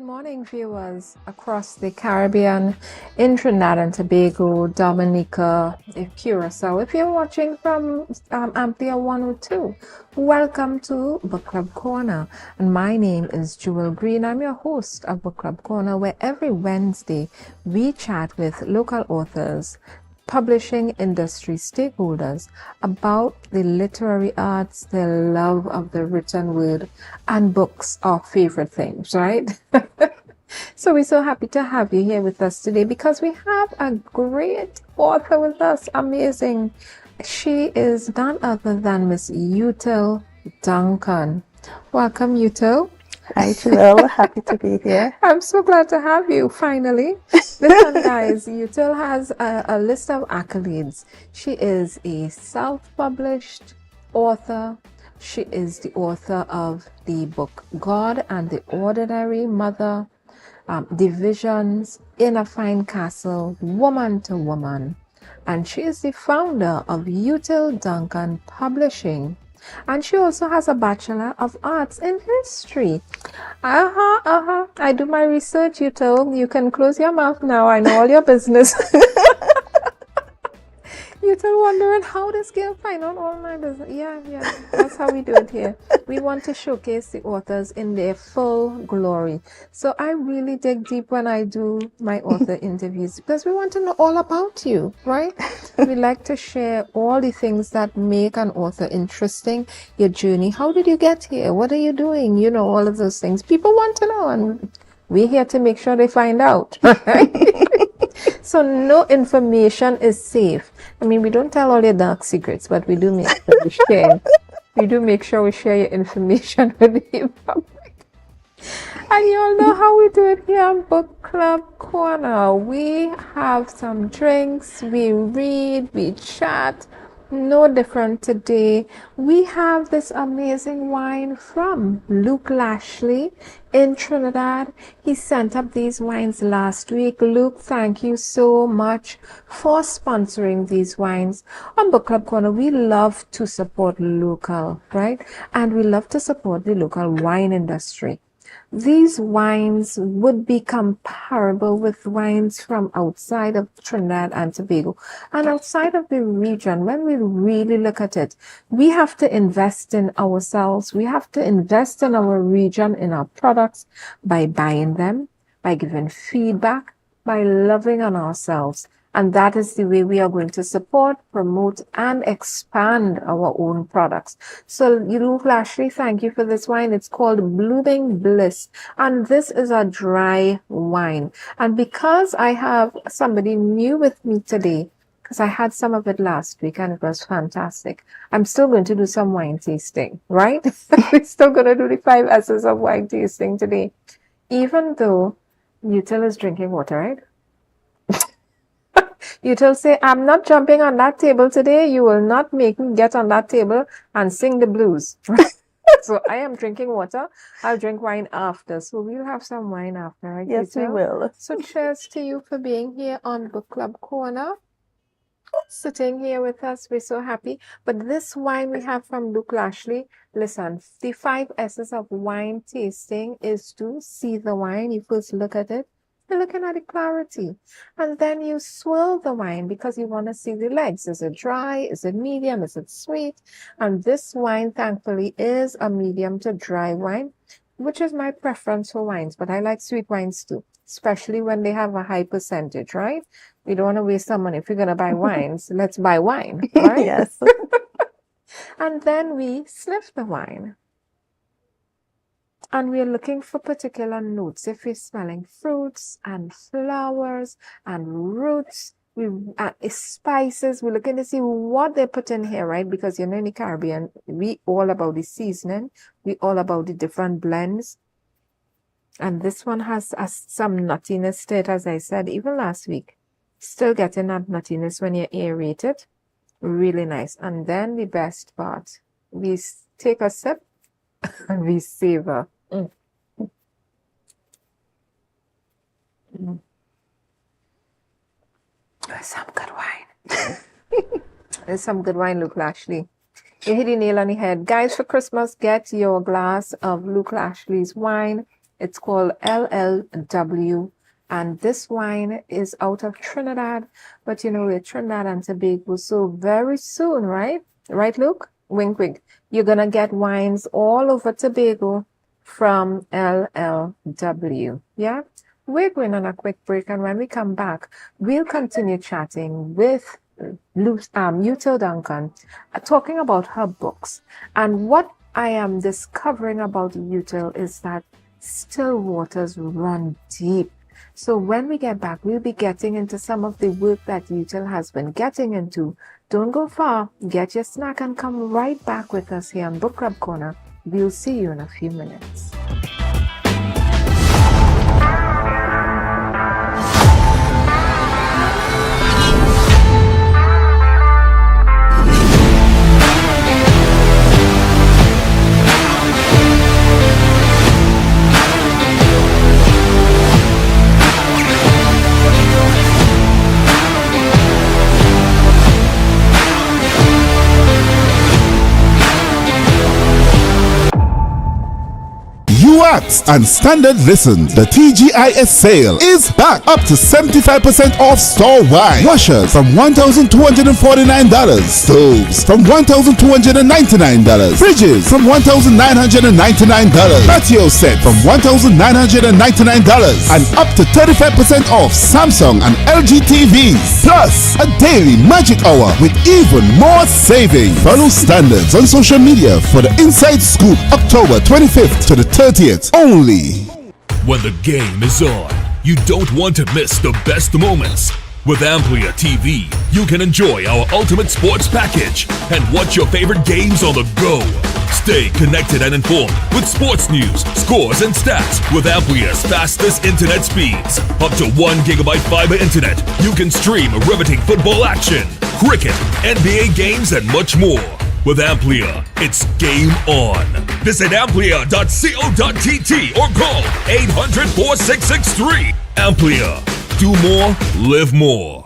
morning, viewers across the Caribbean, in Trinidad and Tobago, Dominica, Curacao. If you're watching from Amplia 102, welcome to Book Club Corner. And my name is Jewel Green. I'm your host of Book Club Corner, where every Wednesday we chat with local authors, publishing industry stakeholders about the literary arts, their love of the written word, and books are favorite things, right? So we're so happy to have you here with us today because we have a great author with us. Amazing. She is none other than Miss Util Duncan. Welcome, Util. Hi, Joelle. Happy to be here. I'm so glad to have you, finally. Listen, guys, Util has a list of accolades. She is a self-published author. She is the author of the book God and the Ordinary Mother, Divisions, In a Fine Castle, Woman to Woman. And she is the founder of Util Duncan Publishing. And she also has a Bachelor of Arts in History. I do my research, Util. You can close your mouth now. I know all your business. Util wondering how this girl find out all my business. Yeah, that's how we do it here. We want to showcase the authors in their full glory. So I really dig deep when I do my author interviews because we want to know all about you, right? We like to share all the things that make an author interesting, your journey. How did you get here? What are you doing? You know, all of those things. People want to know, and we're here to make sure they find out. So no information is safe. I mean, we don't tell all your dark secrets, but we do make sure we share. We do make sure we share your information with the public. And you all know how we do it here on Book Club Corner. We have some drinks, we read, we chat. No different today. We have this amazing wine from Luke Lashley in Trinidad. He sent up these wines last week. Luke, thank you so much for sponsoring these wines. On Book Club Corner, we love to support local, right? And we love to support the local wine industry. These wines would be comparable with wines from outside of Trinidad and Tobago and outside of the region. When we really look at it, we have to invest in ourselves. We have to invest in our region, in our products, by buying them, by giving feedback, by loving on ourselves. And that is the way we are going to support, promote, and expand our own products. So, Luke Lashley, thank you for this wine. It's called Blooming Bliss. And this is a dry wine. And because I have somebody new with me today, because I had some of it last week and it was fantastic, I'm still going to do some wine tasting, right? We're still going to do the 5 S's of wine tasting today. Even though Util is drinking water, right? Util say, I'm not jumping on that table today. You will not make me get on that table and sing the blues. So I am drinking water. I'll drink wine after. So we'll have some wine after, right? Yes, Util? we will. So cheers to you for being here on Book Club Corner. Sitting here with us. We're so happy. But this wine we have from Luke Lashley, listen, the 5 S's of wine tasting is to see the wine. You first look at it. You're looking at the clarity. And then you swirl the wine because you want to see the legs. Is it dry? Is it medium? Is it sweet? And this wine, thankfully, is a medium to dry wine, which is my preference for wines. But I like sweet wines too, especially when they have a high percentage, right? We don't want to waste some money. If we're going to buy wines, let's buy wine, right? Yes. And then we sniff the wine. And we're looking for particular notes. If we're smelling fruits and flowers and roots, spices, we're looking to see what they put in here, right? Because in the Caribbean, we all about the seasoning. We all about the different blends. And this one has some nuttiness to it, as I said, even last week. Still getting that nuttiness when you aerate it. Really nice. And then the best part, we take a sip and we savor. There's some good wine. There's some good wine, Luke Lashley. You hit the nail on the head. Guys, for Christmas, get your glass of Luke Lashley's wine. It's called LLW. And this wine is out of Trinidad. But you know, we're Trinidad and Tobago. So very soon, right? Right, Luke? Wink, wink. You're going to get wines all over Tobago from LLW. Yeah? We're going on a quick break. And when we come back, we'll continue chatting with Util Duncan, talking about her books. And what I am discovering about Util is that still waters run deep. So when we get back, we'll be getting into some of the work that Util has been getting into. Don't go far. Get your snack and come right back with us here on Book Club Corner. We'll see you in a few minutes. Asked and Standard listened. The TGIS sale is back, up to 75% off store wide. Washers from $1,249. Stoves from $1,299. Fridges from $1,999. Patio set from $1,999. And up to 35% off Samsung and LG TVs. Plus a daily magic hour with even more savings. Follow Standards on social media for the inside scoop, October 25th to the 30th. Only. When the game is on, you don't want to miss the best moments. With Amplia TV, you can enjoy our ultimate sports package and watch your favorite games on the go. Stay connected and informed with sports news, scores, and stats with Amplia's fastest internet speeds. Up to 1 gigabyte fiber internet, you can stream riveting football action, cricket, NBA games, and much more. With Amplia, it's game on. Visit amplia.co.tt or call 800-4663. Amplia. Do more, live more.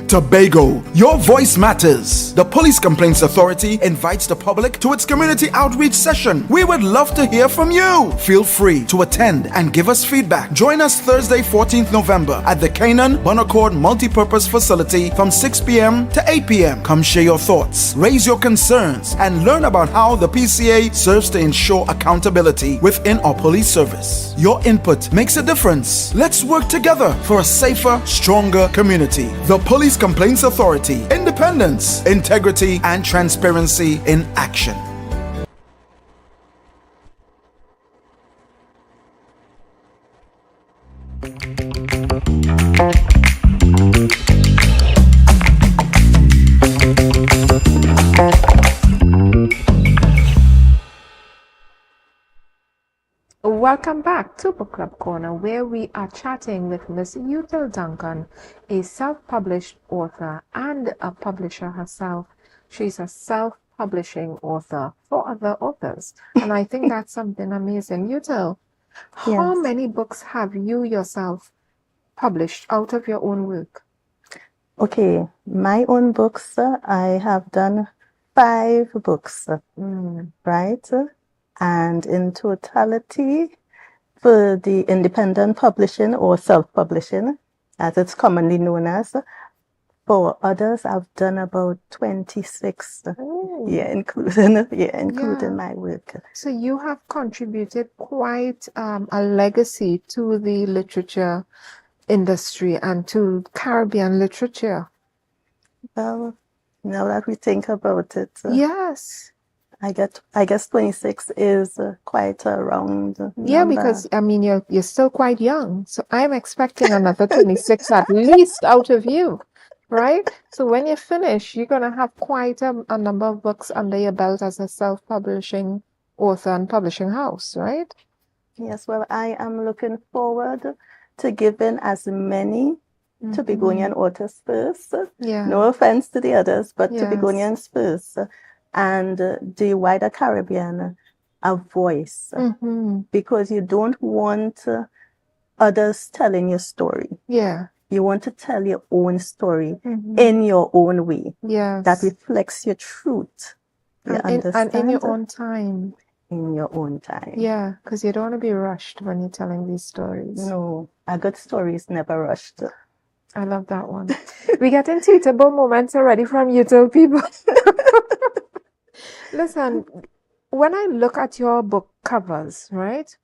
Tobago, your voice matters. The Police Complaints Authority invites the public to its community outreach session. We would love to hear from you. Feel free to attend and give us feedback. Join us Thursday, 14th November at the Canaan Bonaccord Multipurpose Facility from 6 p.m. to 8 p.m. Come share your thoughts, raise your concerns, and learn about how the PCA serves to ensure accountability within our police service. Your input makes a difference. Let's work together for a safer, stronger community. The Police Complaints Authority. Independence, integrity, and transparency in action. Welcome back to Book Club Corner, where we are chatting with Miss Util Duncan, a self-published author and a publisher herself. She's a self-publishing author for other authors, and I think that's something amazing. Util, how many books have you yourself published out of your own work? Okay, my own books, I have done 5 books, right? And in totality, for the independent publishing or self-publishing, as it's commonly known as, for others, I've done about 26. Including my work. So you have contributed quite a legacy to the literature industry and to Caribbean literature. Well, now that we think about it, yes. I guess 26 is quite a round number. Yeah, because I mean you're still quite young, so I'm expecting another 26 at least out of you, right? So when you finish, you're gonna have quite a number of books under your belt as a self-publishing author and publishing house, right? Yes, well, I am looking forward to giving as many to Begonian authors first. Yeah. No offense to the others, but Yes. to Begonians first. And the wider Caribbean a voice, because you don't want others telling your story. Yeah. You want to tell your own story in your own way. Yes. That reflects your truth. You and in your understand? own time. in your own time. Yeah, because you don't want to be rushed when you're telling these stories. No, a good story is never rushed. I love that one. We getting tweetable moments already from YouTube people. Listen, when I look at your book covers, right?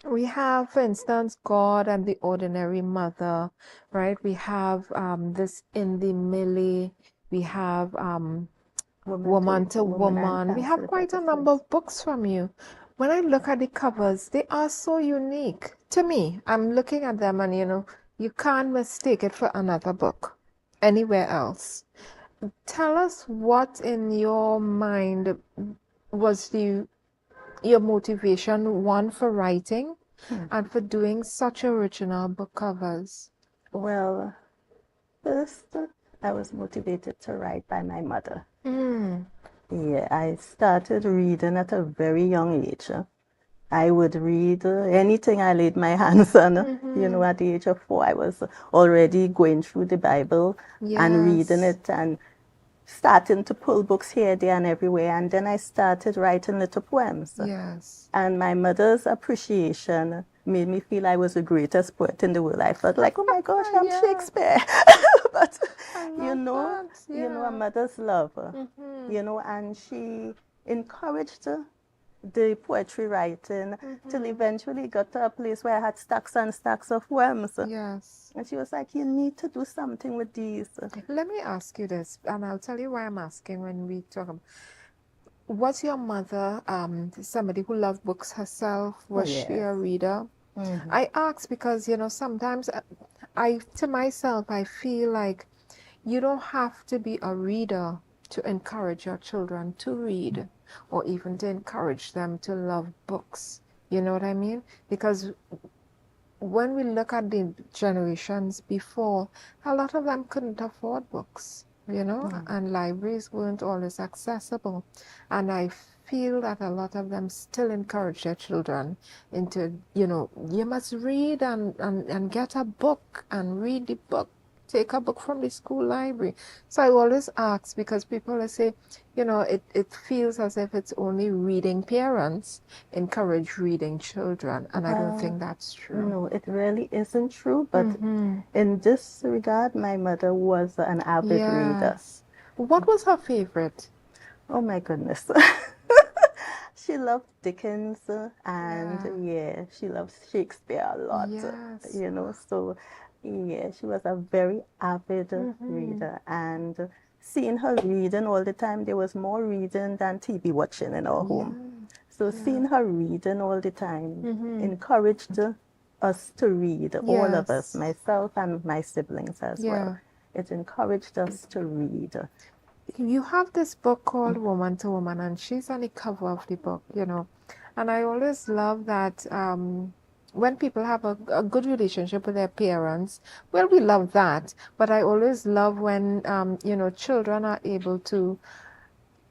We have, for instance, God and the Ordinary Mother, right? We have this In the Millie. We have Woman to Woman. We have quite a number of books from you. When I look at the covers, they are so unique to me. I'm looking at them and, you can't mistake it for another book anywhere else. Tell us what in your mind was your motivation, one, for writing and for doing such original book covers. Well, first, I was motivated to write by my mother. Yeah, I started reading at a very young age. I would read anything I laid my hands on. At the age of 4, I was already going through the Bible and reading it and starting to pull books here, there, and everywhere. And then I started writing little poems. Yes. And my mother's appreciation made me feel I was the greatest poet in the world. I felt like, oh my gosh, I'm Shakespeare. But, a mother's love, and she encouraged the poetry writing till eventually got to a place where I had stacks and stacks of poems. Yes. And she was like, you need to do something with these. Let me ask you this, and I'll tell you why I'm asking when we talk about. Was your mother somebody who loved books herself? Was she a reader? I ask because, sometimes to myself, I feel like you don't have to be a reader to encourage your children to read or even to encourage them to love books. You know what I mean? Because when we look at the generations before, a lot of them couldn't afford books, and libraries weren't always accessible. And I feel that a lot of them still encourage their children into, you must read and get a book and read the book. Take a book from the school library. So I always ask because people will say, it feels as if it's only reading parents encourage reading children. And I don't think that's true. No, it really isn't true. But in this regard, my mother was an avid reader. What was her favorite? Oh my goodness. She loved Dickens and she loves Shakespeare a lot. Yes. So she was a very avid reader, and seeing her reading all the time, there was more reading than TV watching in our home. So seeing her reading all the time encouraged us to read, all of us, myself and my siblings as well. It encouraged us to read. You have this book called Woman to Woman, and she's on the cover of the book, and I always love that when people have a good relationship with their parents, well, we love that. But I always love when, children are able to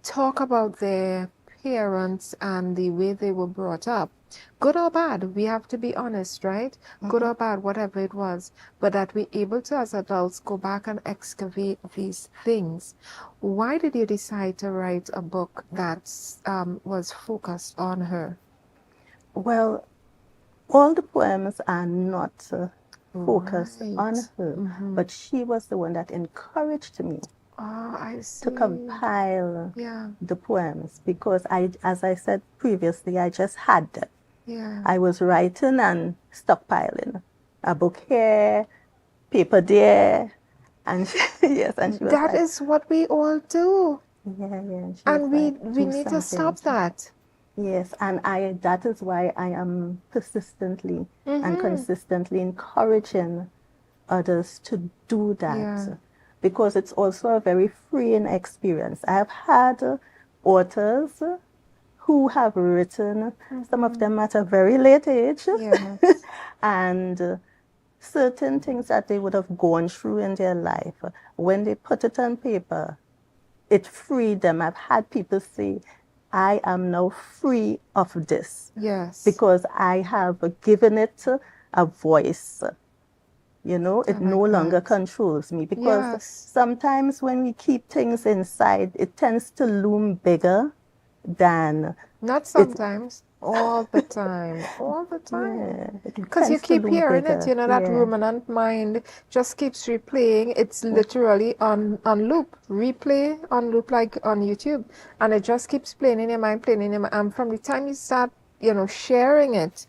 talk about their parents and the way they were brought up. Good or bad, we have to be honest, right? Good or bad, whatever it was. But that we're able to, as adults, go back and excavate these things. Why did you decide to write a book that was focused on her? Well, all the poems are not focused on her, but she was the one that encouraged me to compile the poems because as I said previously, I just had them. I was writing and stockpiling. A book here, paper there, and she was that is what we all do. And we need to stop that. Yes, and that is why I am persistently and consistently encouraging others to do that because it's also a very freeing experience. I have had authors who have written, some of them at a very late age, and certain things that they would have gone through in their life, when they put it on paper, it freed them. I've had people say, I am now free of this. Yes. Because I have given it a voice. It no longer controls me. Because sometimes when we keep things inside, it tends to loom bigger than Not sometimes, all the time, all the time. yeah, it Because you tends to keep loom hearing it, bigger. you know, that Yeah. ruminant mind just keeps replaying. It's literally on loop, replay on loop like on YouTube. And it just keeps playing in your mind, playing in your mind. And from the time you start, you know, sharing it,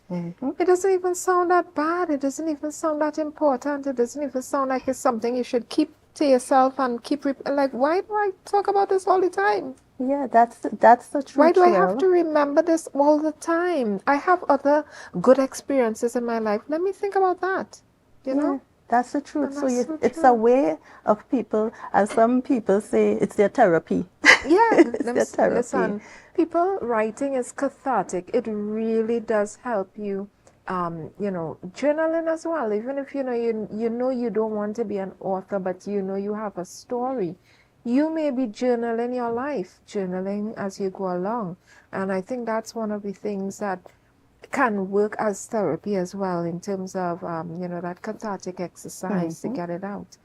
it doesn't even sound that bad. It doesn't even sound that important. It doesn't even sound like it's something you should keep to yourself and keep, like, why do I talk about this all the time? Yeah, that's the Why truth, do I have Joel. to remember this all the time? I have other good experiences in my life. Let me think about that, you Yeah, know? that's the truth. And So that's so it's a true. way of people, as some people say, it's their therapy. Yeah, It's their therapy. listen, people, writing is cathartic. It really does help you. You know, journaling as well. Even if you know you don't want to be an author, but you know you have a story. You may be journaling your life, journaling as you go along. And I think that's one of the things that can work as therapy as well in terms of, you know, that cathartic exercise to get it out.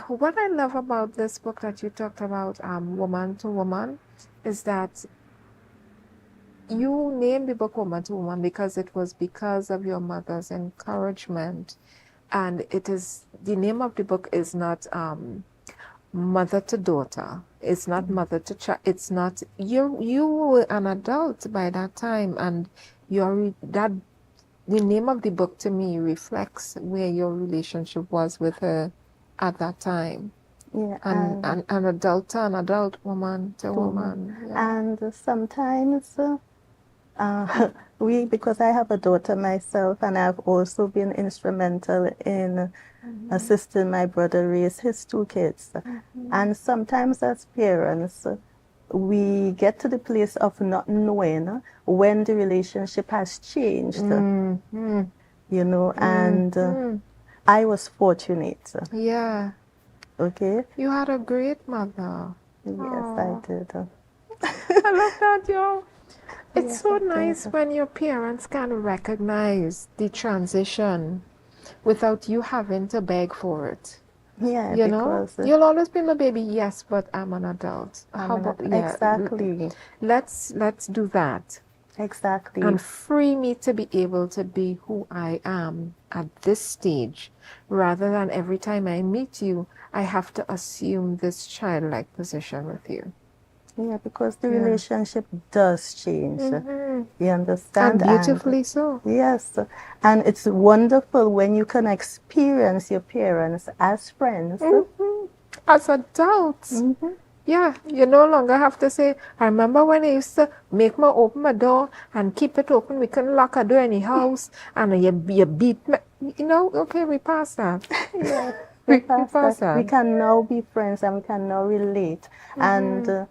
What I love about this book that you talked about, Woman to Woman, is that you named the book Woman to Woman because it was because of your mother's encouragement. And it is, the name of the book is not mother to daughter. It's not mother to child. It's not, you were an adult by that time, and that the name of the book to me reflects where your relationship was with her at that time. Yeah, And an adult to an adult, woman to woman. Yeah. and sometimes because I have a daughter myself, and I've also been instrumental in assisting my brother raise his two kids. And sometimes as parents, we get to the place of not knowing when the relationship has changed, you know, and I was fortunate, Yeah. okay? You had a great mother. Yes, I did. I love that, yo. It's Yes, so I did. nice when your parents can recognize the transition without you having to beg for it. Yeah, You know, because you'll always be my baby, yes, but I'm an adult. I'm How an about, yeah, exactly, let's do that exactly. and free me to be able to be who I am at this stage, rather than every time I meet you, I have to assume this childlike position with you. Yeah, because the Yeah. relationship does change. You understand? And beautifully so. Yes, and it's wonderful when you can experience your parents as friends. As adults. Yeah, you no longer have to say, I remember when I used to make me open my door and keep it open. We couldn't lock a door in the house, and you beat me. You know, okay, we passed that. Yeah, we past passed that, we that. can now be friends and we can now relate. And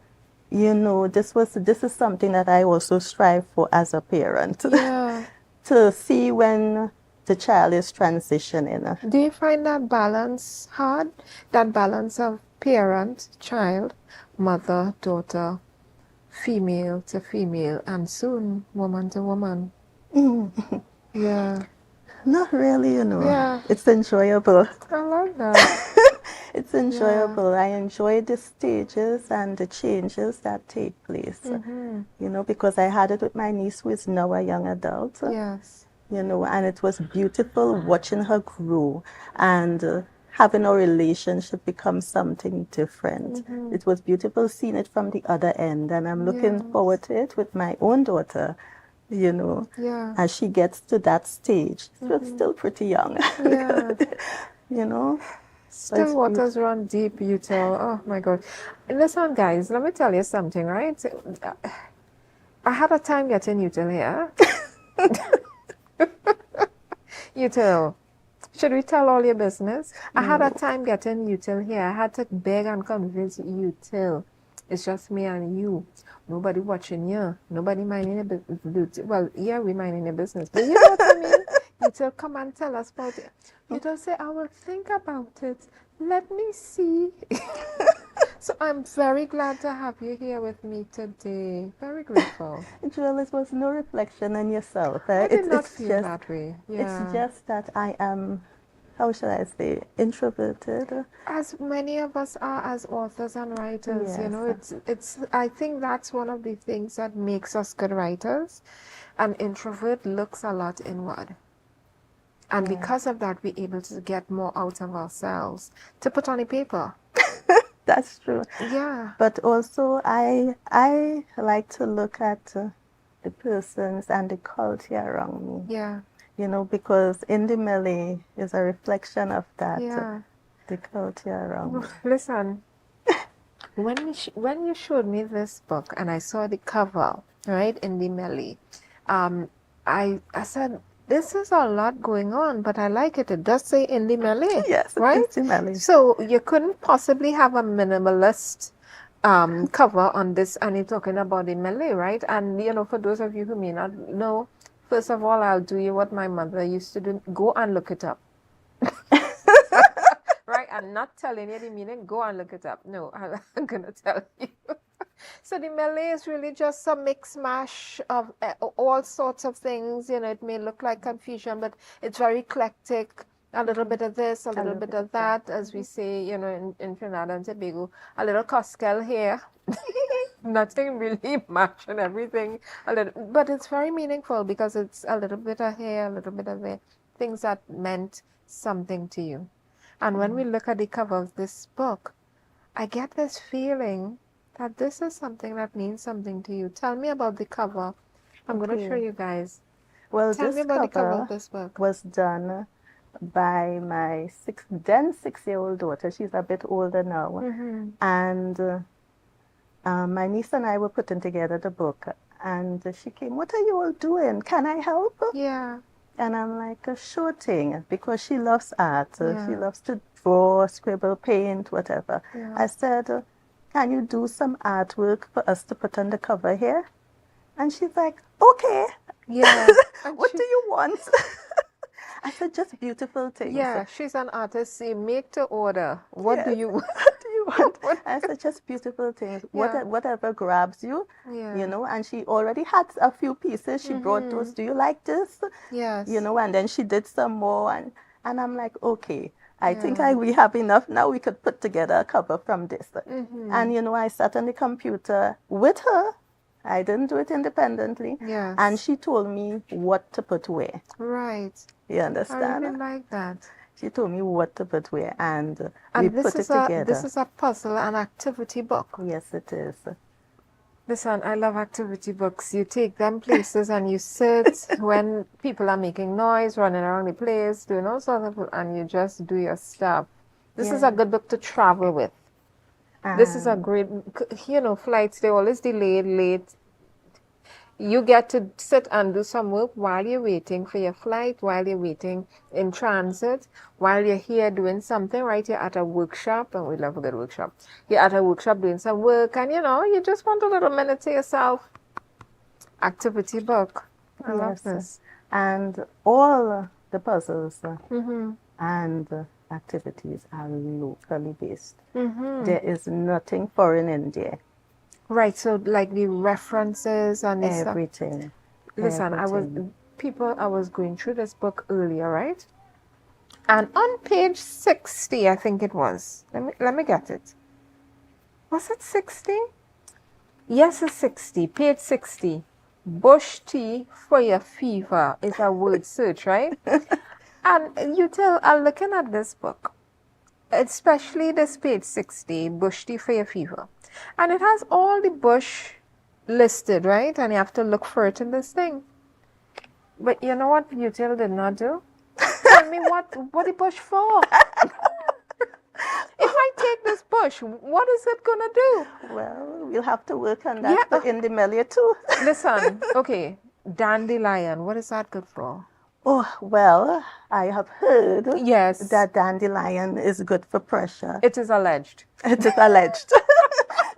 you know, this is something that I also strive for as a parent. Yeah. To see when the child is transitioning. Do you find that balance hard? That balance of parent, child, mother, daughter, female to female, and soon woman to woman. Yeah. Not really, you know. Yeah. It's enjoyable. I love that. It's enjoyable. I enjoy the stages and the changes that take place. You know, because I had it with my niece who is now a young adult. Yes. You know, and it was beautiful watching her grow and having our relationship become something different. It was beautiful seeing it from the other end, and I'm looking forward to it with my own daughter, you know, as she gets to that stage. She's still pretty young, Yeah. you know. Still waters run deep, you tell. Oh my God. Listen, guys, let me tell you something, right? I had a time getting you till here. You tell. Should we tell all your business? I had a time getting you till here. I had to beg and convince you till. It's just me and you. Nobody watching you. Nobody minding your business. Well, yeah, we minding your business. But you know what I mean? You tell, come and tell us about it. You don't say, I will think about it. Let me see. So I'm very glad to have you here with me today. Very grateful. Joel, it was no reflection on yourself. I did not It's feel just, that way. It's just that I am how should I say, introverted. As many of us are as authors and writers, you know, Yes. it's I think that's one of the things that makes us good writers. An introvert looks a lot inward. And because of that, we're able to get more out of ourselves to put on a paper. That's true. Yeah. But also, I like to look at the persons and the culture around me. Yeah. You know, because Indie Melly is a reflection of that, Yeah. the culture around me. Listen, when you showed me this book and I saw the cover, right, in the Melly, I said, this is a lot going on, but I like it. It does say Indie Melly, Yes, right? Indie Melly. So you couldn't possibly have a minimalist cover on this, and you're talking about the Malay, right? And you know, for those of you who may not know, first of all, I'll do you what my mother used to do: go and look it up. Right? I'm not telling you the meaning. Go and look it up. No, I'm gonna tell you. So the Malay is really just a mix mash of all sorts of things. You know, it may look like confusion, but it's very eclectic. A little bit of this, a little bit of that, as we say, you know, in Trinidad and Tobago. A little Coskel here. Nothing really much and everything. A little, but it's very meaningful because it's a little bit of here, a little bit of there. Things that meant something to you. And when we look at the cover of this book, I get this feeling that this is something that means something to you. Tell me about the cover. I'm going to show you guys. Well, Tell me this about the cover cover of this book. was done by my then 6-year-old daughter. She's a bit older now. And my niece and I were putting together the book. And she came, what are you all doing? Can I help? Yeah. And I'm like, sure thing, because she loves art. Yeah. She loves to draw, scribble, paint, whatever. Yeah. I said, can you do some artwork for us to put on the cover here? And she's like, okay. Yeah. What do you want? I said, just beautiful things. Yeah, she's an artist. She make to order. What do you want? What do you want? I said, just beautiful things. Yeah. Whatever grabs you, Yeah. you know. And she already had a few pieces. She brought those. Do you like this? Yes. You know, and then she did some more. And I'm like, okay, I think Yeah. we have enough. Now we could put together a cover from this. And, you know, I sat on the computer with her. I didn't do it independently. Yes. And she told me what to put where. Right. You I understand? really like that. She told me what to put where, and we And put it together. this is a puzzle and activity book. Yes, it is. Listen, I love activity books. You take them places and you sit when people are making noise, running around the place, doing all sorts of, and you just do your stuff. This is a good book to travel with. This is a great, you know, flights, they're always delayed, late. You get to sit and do some work while you're waiting for your flight, while you're waiting in transit, while you're here doing something, right? You're at a workshop, and we love a good workshop. You're at a workshop doing some work, and you know, you just want a little minute to yourself. Activity book. I love this. And all the puzzles and activities are locally based. There is nothing foreign in there. Right, so like the references and the stuff. Everything. Listen, I was going through this book earlier, right? And on page 60, I think it was. Let me get it. Was it 60? Yes, it's 60. Page 60. Bush tea for your fever is a word search, right? And you are looking at this book, especially this page 60, bush tea for your fever. And it has all the bush listed, right? And you have to look for it in this thing. But you know what Util did not do? Tell me what the bush for? If I take this bush, what is it going to do? Well, we'll have to work on that for Indie Melly too. Listen, okay, dandelion, what is that good for? Oh, well, I have heard Yes. that dandelion is good for pressure. It is alleged. It is alleged.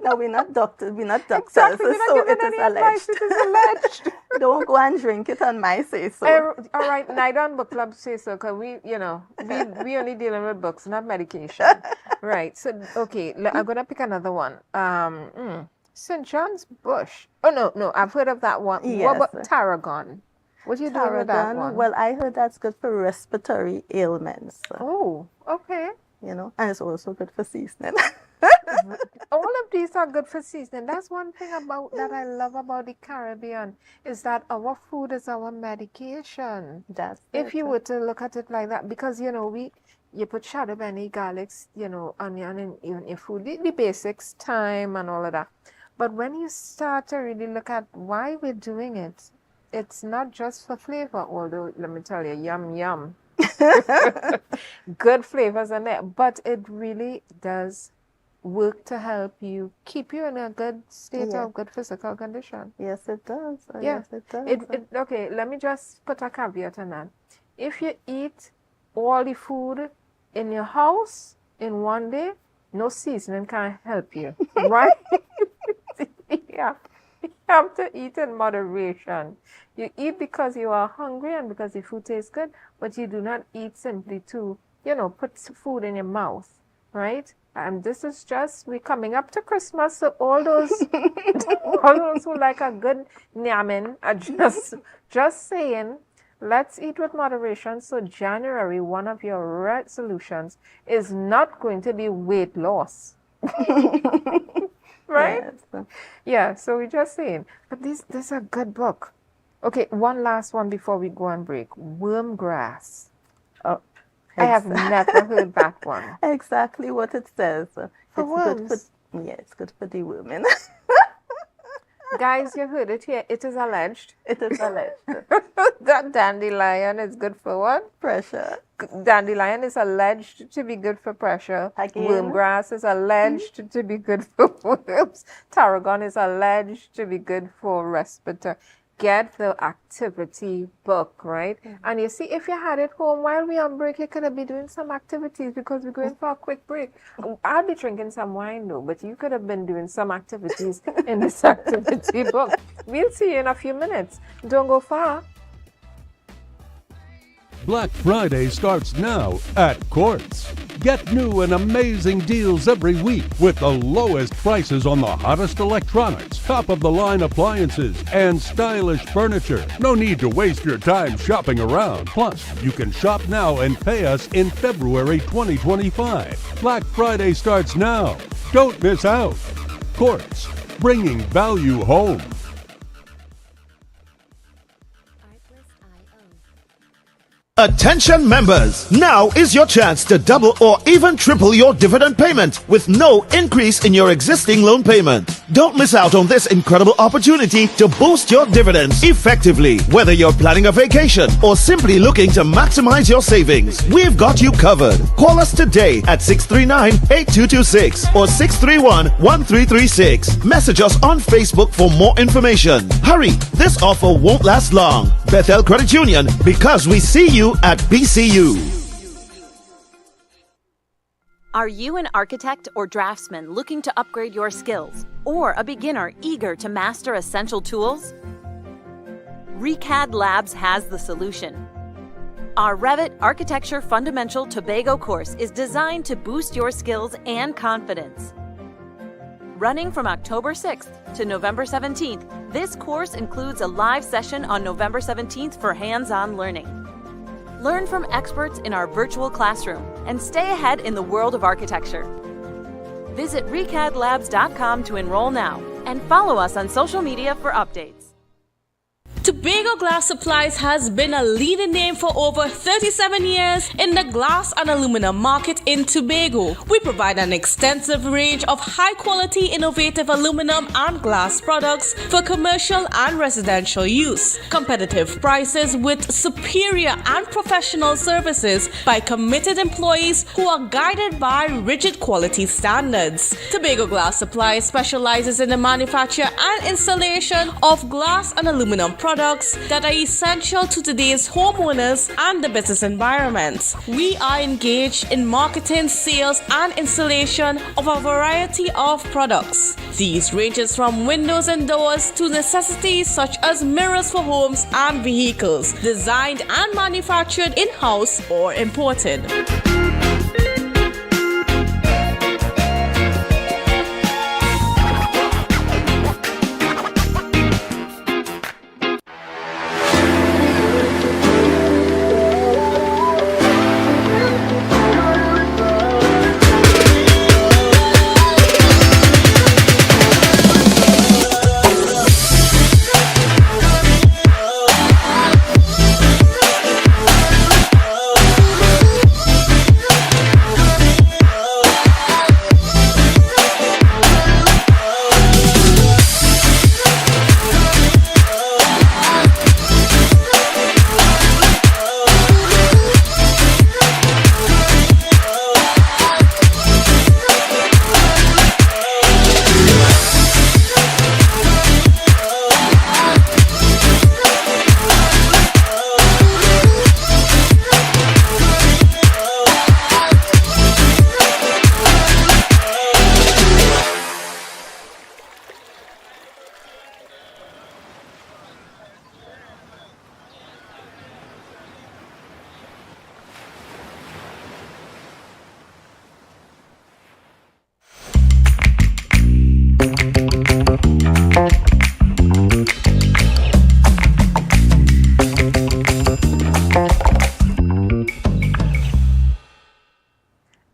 No, we're not doctors. We're not doctors. Exactly, we're not so giving it is any alleged. advice, it is alleged. Don't go and drink it on my say so. All right, neither on book club say so, because we only dealing with books, not medication. Right, so, okay, I'm going to pick another one. St. John's Bush. Oh, no, I've heard of that one. Yes. What about tarragon? What are you doing with that Tarragon, one? well, I heard that's good for respiratory ailments, Oh, okay. you know, and it's also good for seasoning. All of these are good for seasoning. That's one thing about that I love about the Caribbean is that our food is our medication. That's If it. you were to look at it like that, because you put shadow benny, garlic, onion in your food, the basics, thyme and all of that. But when you start to really look at why we're doing it, it's not just for flavor, although let me tell you, yum yum. Good flavors in there, but it really does work to help you keep you in a good state Yeah. of good physical condition. Yes, it does. Yeah. Yes, it does. Okay, let me just put a caveat on that. If you eat all the food in your house in one day, no seasoning can help you, right? Yeah. You have to eat in moderation. You eat because you are hungry and because the food tastes good, but you do not eat simply to, put food in your mouth, right? And this is we're coming up to Christmas, so all those, all those who like a good nyamming are just saying, let's eat with moderation. So January, one of your resolutions is not going to be weight loss. Right? Yes. Yeah, so we're just saying. But this is a good book. Okay, one last one before we go on break. Wormgrass. Oh, I have never heard that one. exactly what it says. For It's worms. good for, yeah, it's good for the women. Guys, you heard it here. It is alleged It is alleged. that dandelion is good for what? Pressure. Dandelion is alleged to be good for pressure. Again? Wormgrass is alleged to be good for worms. Tarragon is alleged to be good for respiratory. Get the activity book, right? And you see, if you had it home while we're on break, you could have been doing some activities because we're going for a quick break. I'll be drinking some wine though, but you could have been doing some activities in this activity book. We'll see you in a few minutes. Don't go far. Black Friday starts now at Quartz. Get new and amazing deals every week with the lowest prices on the hottest electronics, top-of-the-line appliances, and stylish furniture. No need to waste your time shopping around. Plus, you can shop now and pay us in February 2025. Black Friday starts now. Don't miss out. Quartz, bringing value home. Attention members, now is your chance to double or even triple your dividend payment with no increase in your existing loan payment. Don't miss out on this incredible opportunity to boost your dividends effectively. Whether you're planning a vacation or simply looking to maximize your savings, we've got you covered. Call us today at 639-8226 or 631-1336. Message us on Facebook for more information. Hurry, this offer won't last long. Bethel Credit Union, because we see you at BCU. Are you an architect or draftsman looking to upgrade your skills, or a beginner eager to master essential tools? ReCAD Labs has the solution. Our Revit Architecture Fundamental Tobago course is designed to boost your skills and confidence. Running from October 6th to November 17th, this course includes a live session on November 17th for hands-on learning. Learn from experts in our virtual classroom and stay ahead in the world of architecture. Visit recadlabs.com to enroll now and follow us on social media for updates. Tobago Glass Supplies has been a leading name for over 37 years in the glass and aluminum market in Tobago. We provide an extensive range of high-quality, innovative aluminum and glass products for commercial and residential use. Competitive prices with superior and professional services by committed employees who are guided by rigid quality standards. Tobago Glass Supplies specializes in the manufacture and installation of glass and aluminum products that are essential to today's homeowners and the business environment. We are engaged in marketing, sales, and installation of a variety of products. These ranges from windows and doors to necessities such as mirrors for homes and vehicles, designed and manufactured in-house or imported.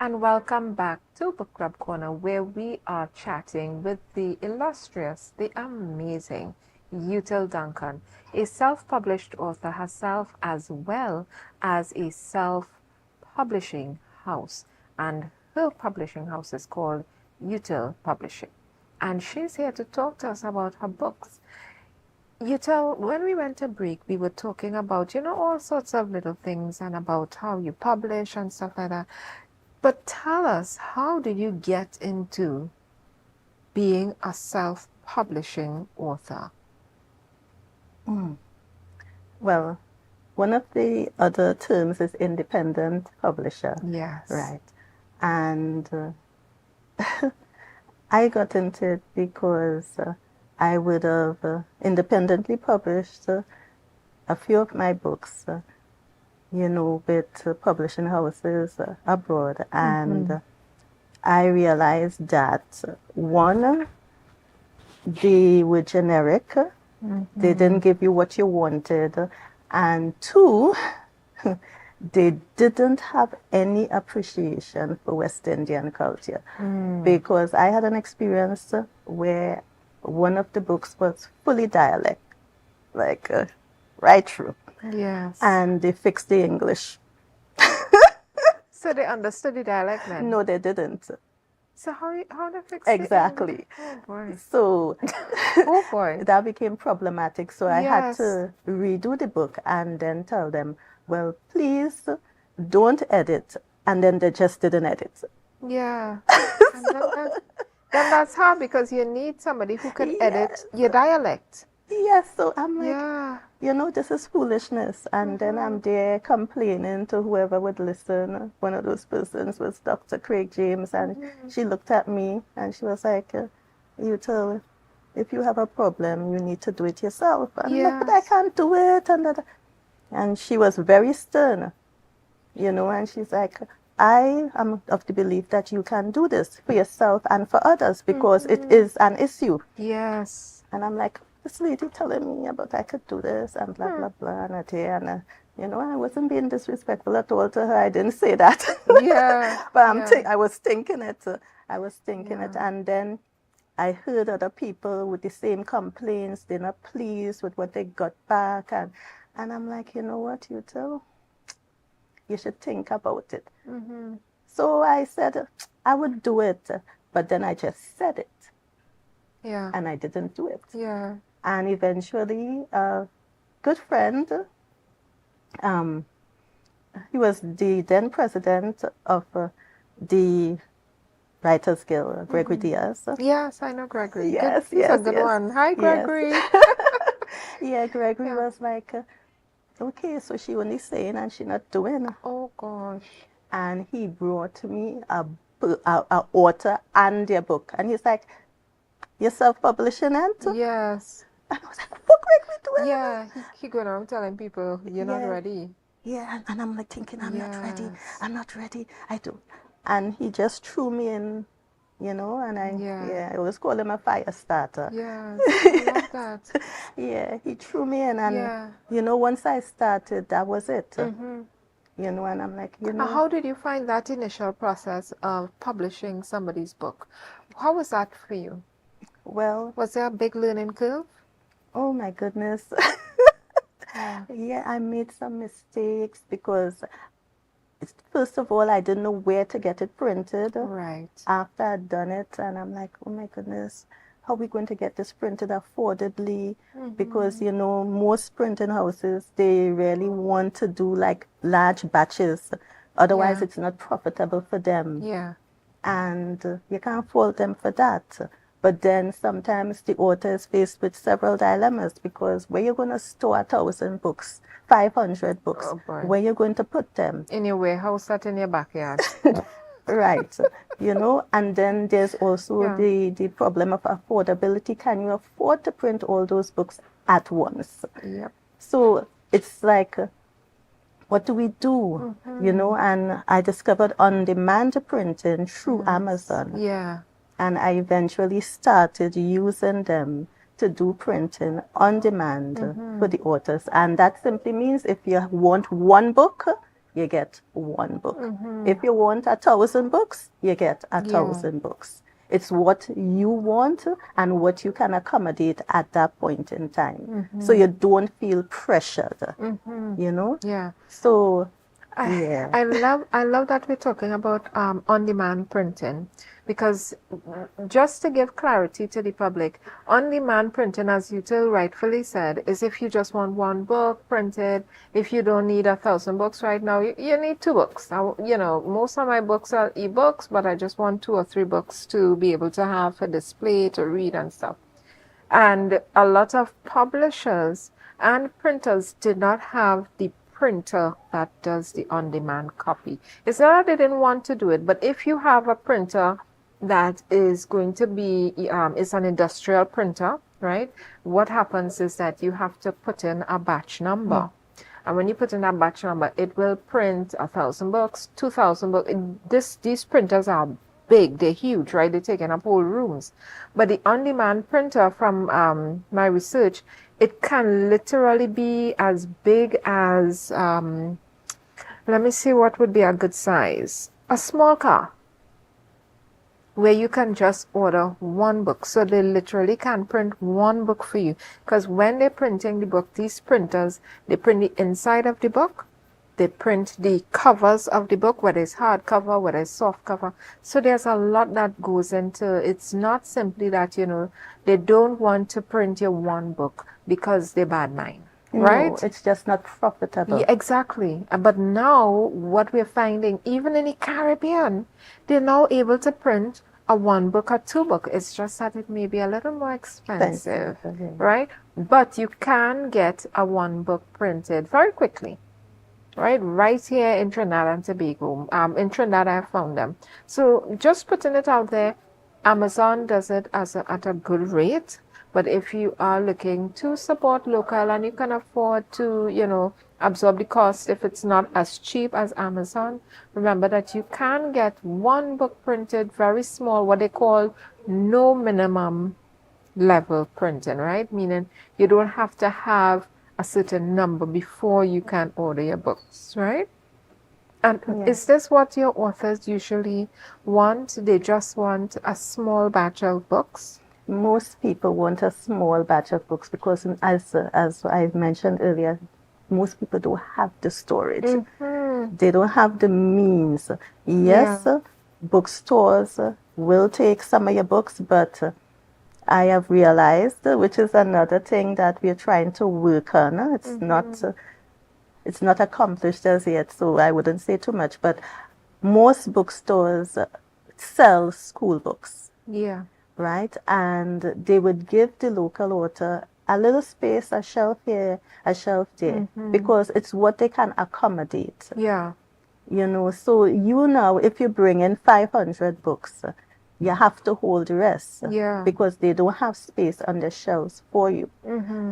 And welcome back to Book Club Corner, where we are chatting with the illustrious, the amazing Util Duncan, a self-published author herself, as well as a self-publishing house. And her publishing house is called Util Publishing. And she's here to talk to us about her books. Util, when we went to break, we were talking about, all sorts of little things and about how you publish and stuff like that. But tell us, how did you get into being a self-publishing author? Well, one of the other terms is independent publisher. Yes. Right. And I got into it because I would have independently published a few of my books, with publishing houses abroad. And I realized that, one, they were generic. They didn't give you what you wanted. And two, they didn't have any appreciation for West Indian culture. Because I had an experience where one of the books was fully dialect, like right through. Yes. And they fixed the English. So they understood the dialect then? No, they didn't. So how they fix Exactly. Oh boy. So Oh boy. that became problematic. So I had Yes. to redo the book and then tell them, well, please don't edit. And then they just didn't edit. Yeah. And then that's hard because you need somebody who can edit your dialect. Yes, so I'm like, Yeah. this is foolishness. And then I'm there complaining to whoever would listen. One of those persons was Dr. Craig James, and she looked at me and she was like, Util, if you have a problem, you need to do it yourself. And I'm like, but I can't do it. And she was very stern, and she's like, I am of the belief that you can do this for yourself and for others because it is an issue. Yes. And I'm like, this lady telling me about I could do this and blah, blah, blah. And I wasn't being disrespectful at all to her. I didn't say that. Yeah. But I was thinking it. it. And then I heard other people with the same complaints. They're not pleased with what they got back. And I'm like, you know what, Util? You should think about it. So I said I would do it. But then I just said it. Yeah. And I didn't do it. Yeah. And eventually, a good friend, he was the then president of the Writers Guild, Gregory Diaz. Yes, I know Gregory. Yes, He's a good one. Hi, Gregory. Yeah, Gregory was like, okay, so she only saying and she not doing. Oh, gosh. And he brought me a author and their book. And he's like, you're self-publishing it? Yes. And I was like, what Gregory doing? Yeah, he going around telling people, you're not ready. Yeah, and I'm like thinking, I'm not ready. Yes. I'm not ready. I do. And he just threw me in, and I always call him a fire starter. Yes, I love that. Yeah, he threw me in. And, once I started, that was it. And I'm like, How did you find that initial process of publishing somebody's book? How was that for you? Well, was there a big learning curve? Oh my goodness. Yeah, I made some mistakes because first of all, I didn't know where to get it printed. Right. After I'd done it, and I'm like, oh my goodness, how are we going to get this printed affordably? Because, most printing houses, they really want to do like large batches. Otherwise, it's not profitable for them. Yeah. And you can't fault them for that. But then sometimes the author is faced with several dilemmas because where you're going to store 1,000 books, 500 books, where you're going to put them? In your warehouse, not in your backyard. Right. And then there's also the problem of affordability. Can you afford to print all those books at once? Yep. So it's like, what do we do? And I discovered on-demand printing through Amazon. Yeah. And I eventually started using them to do printing on demand for the authors. And that simply means if you want one book, you get one book. If you want 1,000 books, you get 1,000 books. It's what you want and what you can accommodate at that point in time. So you don't feel pressured, you know? Yeah. So, I love that we're talking about on-demand printing, because just to give clarity to the public, on-demand printing, as you too rightfully said, is if you just want one book printed. If you don't need 1,000 books right now, you need 2 books. You know, most of my books are ebooks, but I just want 2 or 3 books to be able to have for display, to read and stuff. And a lot of publishers and printers did not have the printer that does the on-demand copy. It's not that they didn't want to do it, but if you have a printer that is going to be, it's an industrial printer, right? What happens is that you have to put in a batch number. And when you put in a batch number, it will print 1,000 books, 2,000 books. These printers are big, they're huge, right? They're taking up whole rooms. But the on-demand printer, from my research, it can literally be as big as, let me see what would be a good size. A small car, where you can just order 1 book. So they literally can print 1 book for you. Because when they're printing the book, these printers, they print the inside of the book. They print the covers of the book, whether it's hardcover, whether it's soft cover. So there's a lot that goes into it. It's not simply that, you know, they don't want to print you 1 book because they're bad mind, right? No, it's just not profitable. Yeah, exactly. But now what we're finding, even in the Caribbean, they're now able to print a 1 book or 2 book. It's just that it may be a little more expensive, right? But you can get a 1 book printed very quickly. Right here in Trinidad and Tobago. In Trinidad, I have found them. So just putting it out there, Amazon does it at a good rate. But if you are looking to support local and you can afford to, you know, absorb the cost if it's not as cheap as Amazon, remember that you can get 1 book printed, very small, what they call no minimum level printing, right? Meaning you don't have to have a certain number before you can order your books, right? And is this what your authors usually want? They just want a small batch of books? Most people want a small batch of books because, as I mentioned earlier, most people don't have the storage. They don't have the means. Yes, bookstores will take some of your books, but I have realized, which is another thing that we're trying to work on. It's not accomplished as yet, so I wouldn't say too much. But most bookstores sell school books. Yeah. Right? And they would give the local author a little space, a shelf here, a shelf there, because it's what they can accommodate. Yeah. You know, so you know, if you bring in 500 books, you have to hold the rest because they don't have space on the shelves for you.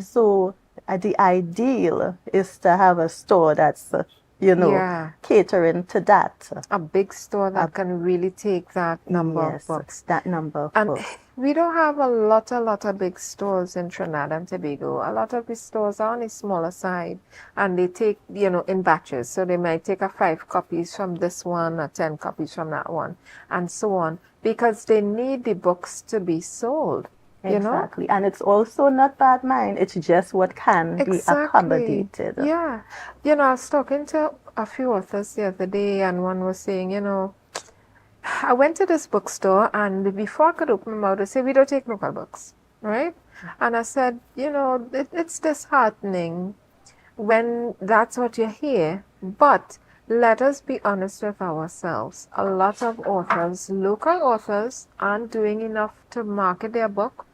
So the ideal is to have a store that's, you know, catering to that. A big store that can really take that number of books. That number of books. We don't have a lot of big stores in Trinidad and Tobago. A lot of the stores are on the smaller side, and they take, you know, in batches. So they might take 5 copies from this one or 10 copies from that one, and so on, because they need the books to be sold. Exactly. And it's also not bad mind. It's just what can be accommodated. Yeah. You know, I was talking to a few authors the other day, and one was saying, you know, I went to this bookstore, and before I could open my mouth, they said, we don't take local books, right? And I said, you know, it's disheartening when that's what you hear, but let us be honest with ourselves. A lot of authors, local authors, aren't doing enough to market their book.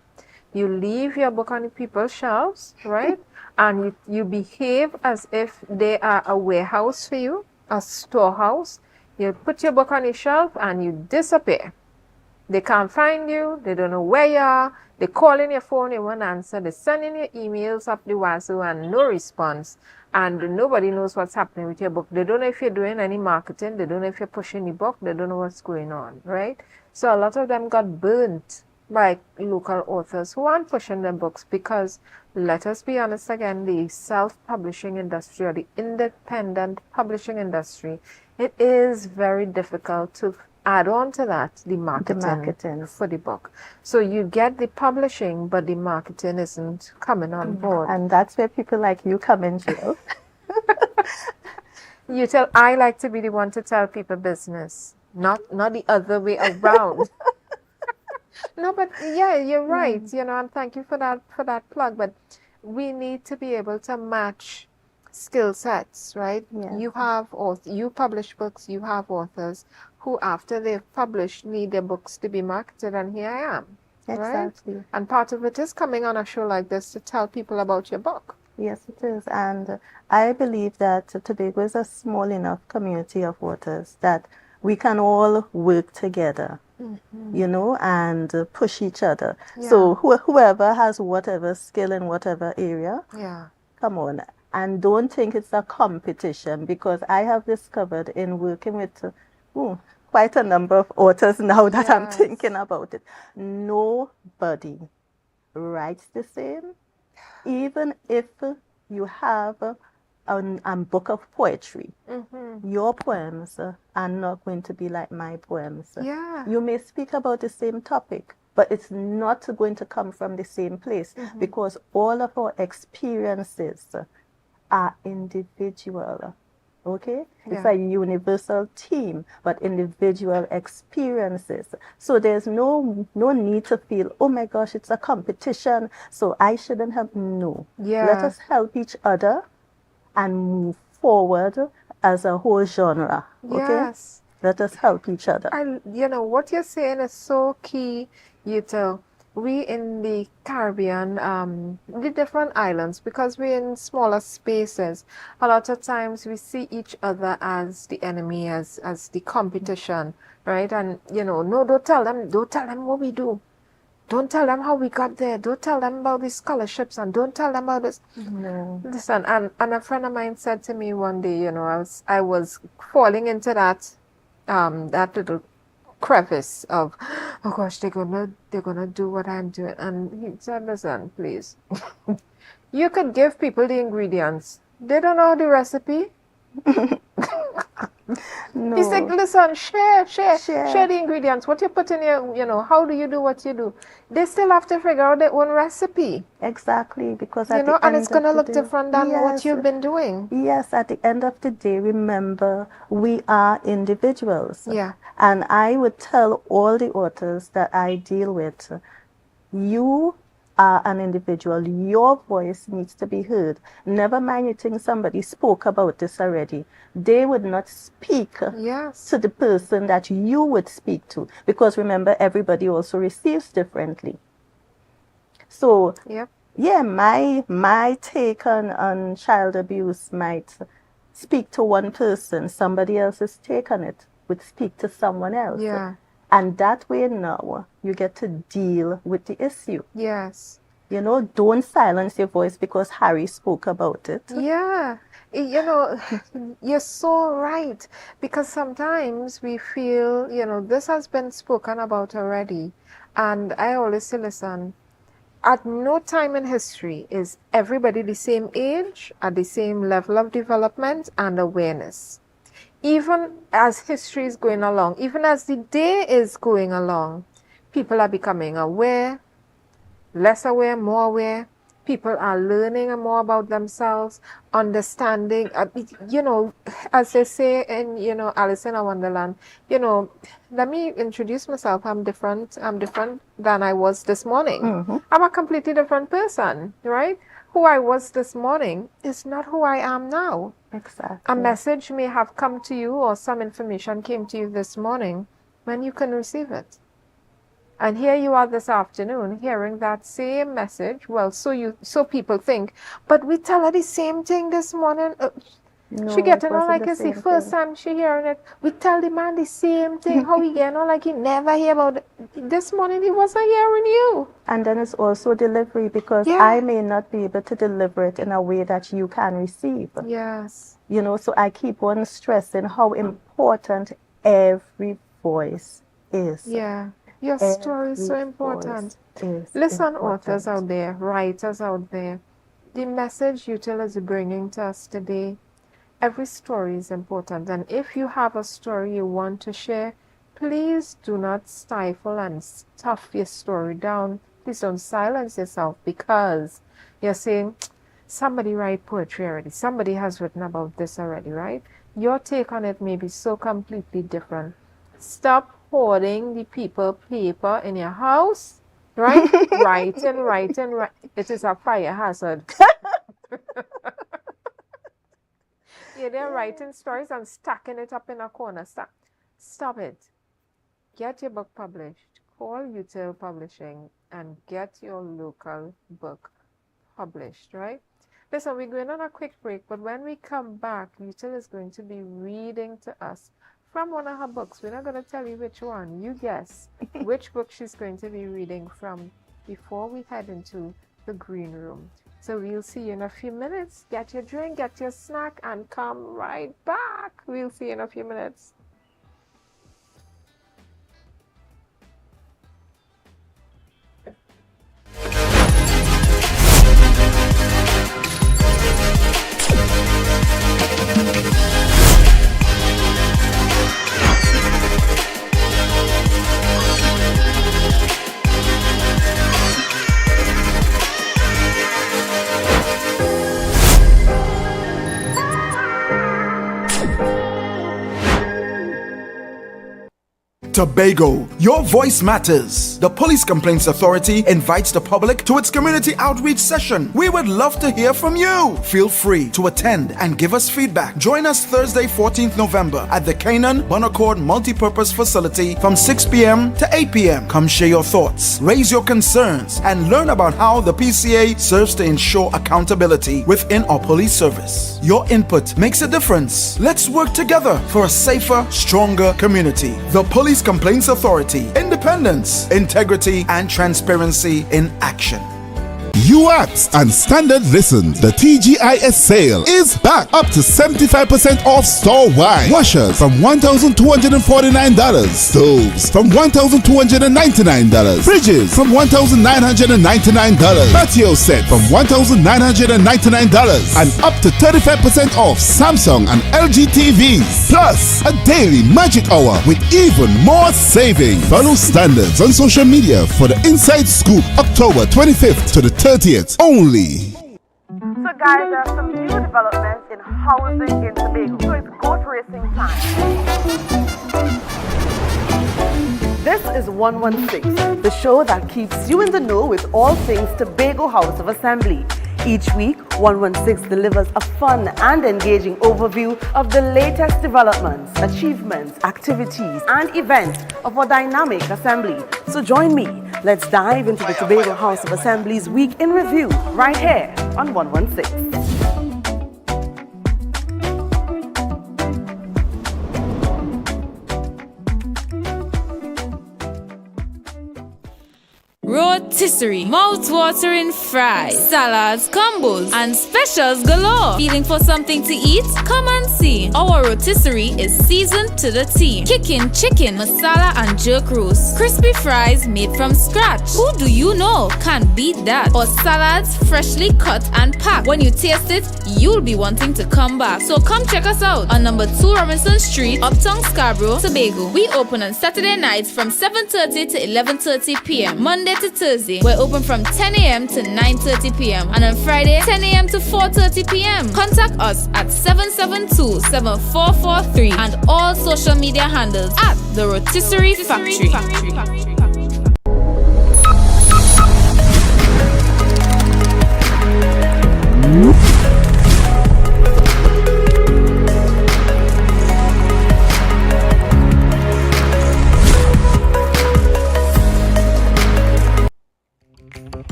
You leave your book on people's shelves, right? And you behave as if they are a warehouse for you, a storehouse. You put your book on your shelf and you disappear. They can't find you. They don't know where you are. They call in your phone, you won't answer. They send in your emails up the wazoo and no response. And nobody knows what's happening with your book. They don't know if you're doing any marketing. They don't know if you're pushing the book. They don't know what's going on, right? So a lot of them got burnt by local authors who aren't pushing their books because, let us be honest again, the self-publishing industry or the independent publishing industry, it is very difficult to add on to that the marketing for the book. So you get the publishing, but the marketing isn't coming on board. And that's where people like you come in, Jill. I like to be the one to tell people business, not the other way around. No, but yeah, you're right. And thank you for that plug. But we need to be able to match skill sets, right? Yeah. You publish books, you have authors who, after they've published, need their books to be marketed, and here I am. Exactly. Right? And part of it is coming on a show like this to tell people about your book. Yes, it is. And I believe that Tobago is a small enough community of authors that we can all work together, and push each other. Yeah. So whoever has whatever skill in whatever area, come on. And don't think it's a competition, because I have discovered in working with quite a number of authors now that I'm thinking about it. Nobody writes the same. Even if you have a book of poetry, your poems are not going to be like my poems. Yeah. You may speak about the same topic, but it's not going to come from the same place, because all of our experiences are individual. Okay? It's a universal theme, but individual experiences. So there's no need to feel, oh my gosh, it's a competition, so I shouldn't have. No. Yeah. Let us help each other and move forward as a whole genre. Okay? Yes. Let us help each other. What you're saying is so key, Yuto. We in the Caribbean, the different islands, because we're in smaller spaces, a lot of times we see each other as the enemy, as the competition, right? And, no, don't tell them what we do. Don't tell them how we got there. Don't tell them about the scholarships, and don't tell them about this. No. Listen, and a friend of mine said to me one day, I was falling into that little crevice of, oh gosh, they're gonna do what I'm doing. And he said, listen, please, you could give people the ingredients, they don't know the recipe. No. He said, listen, share the ingredients, what you put in your, how do you do what you do. They still have to figure out their own recipe. Exactly, because and it's going to look different than what you've been doing. Yes, at the end of the day, remember, we are individuals. Yeah. And I would tell all the authors that I deal with, you are an individual. Your voice needs to be heard. Never mind you think somebody spoke about this already. They would not speak to the person that you would speak to. Because remember, everybody also receives differently. So, yeah, my take on child abuse might speak to one person. Somebody else's take on it would speak to someone else. Yeah. And that way now, you get to deal with the issue. Yes. Don't silence your voice because Harry spoke about it. Yeah. You're so right. Because sometimes we feel, this has been spoken about already. And I always say, listen, at no time in history is everybody the same age, at the same level of development and awareness. Even as history is going along, even as the day is going along, people are becoming aware, less aware, more aware. People are learning more about themselves, understanding, as they say in, Alice in Wonderland, let me introduce myself. I'm different than I was this morning. I'm a completely different person, right? Who I was this morning is not who I am now. Exactly. A message may have come to you or some information came to you this morning when you can receive it. And here you are this afternoon hearing that same message. Well, so people think, but we tell her the same thing this morning. No, she getting on like it's it's the first time she hearing it. We tell the man the same thing. How he getting on like he never hear about it. This morning he wasn't hearing you. And then it's also delivery, because I may not be able to deliver it in a way that you can receive. Yes. So I keep on stressing how important every voice is. Yeah. Your story is so important. Listen, authors out there, writers out there, the message Util is bringing to us today, every story is important. And if you have a story you want to share, please do not stifle and stuff your story down. Please don't silence yourself because you're saying, somebody write poetry already. Somebody has written about this already, right? Your take on it may be so completely different. Stop hoarding the people paper in your house, right? writing. It is a fire hazard. Yeah, they're writing stories and stacking it up in a corner. Stop it. Get your book published. Call Util Publishing and get your local book published, right? Listen, we're going on a quick break, but when we come back, Util is going to be reading to us from one of her books. We're not going to tell you which one. You guess which book she's going to be reading from before we head into the green room. So we'll see you in a few minutes. Get your drink, get your snack, and come right back. We'll see you in a few minutes. Tobago, your voice matters. The Police Complaints Authority invites the public to its community outreach session. We would love to hear from you. Feel free to attend and give us feedback. Join us Thursday, 14th November at the Canaan Bonaccord Multipurpose Facility from 6 p.m. to 8 p.m. Come share your thoughts, raise your concerns, and learn about how the PCA serves to ensure accountability within our police service. Your input makes a difference. Let's work together for a safer, stronger community. The Police Complaints Authority. Independence, integrity, and transparency in action. UAPS and Standard Listen. The TGIS sale is back up to 75% off store-wide. Washers from $1,249. Stoves from $1,299. Fridges from $1,999. Patio set from $1,999. And up to 35% off Samsung and LG TVs. Plus a daily magic hour with even more savings. Follow Standards on social media for the inside scoop October 25th to the 30th only. So guys, there are some new developments in housing in Tobago. So it's goat racing time. This is 116, the show that keeps you in the know with all things Tobago House of Assembly. Each week, 116 delivers a fun and engaging overview of the latest developments, achievements, activities, and events of our dynamic assembly. So join me. Let's dive into the Tobago House of Assembly's Week in Review right here on 116. Rotisserie, mouth-watering fries, salads, combos, and specials galore. Feeling for something to eat? Come and see. Our rotisserie is seasoned to the T. Kicking chicken, masala, and jerk roast. Crispy fries made from scratch. Who do you know can't beat that? Or salads freshly cut and packed. When you taste it, you'll be wanting to come back. So come check us out on number 2 Robinson Street, Uptown Scarborough, Tobago. We open on Saturday nights from 7:30 to 11:30 p.m. Monday to Thursday, we're open from 10 a.m. to 9:30 p.m. and on Friday, 10 a.m. to 4:30 p.m. Contact us at 772-7443 and all social media handles at The Rotisserie Factory.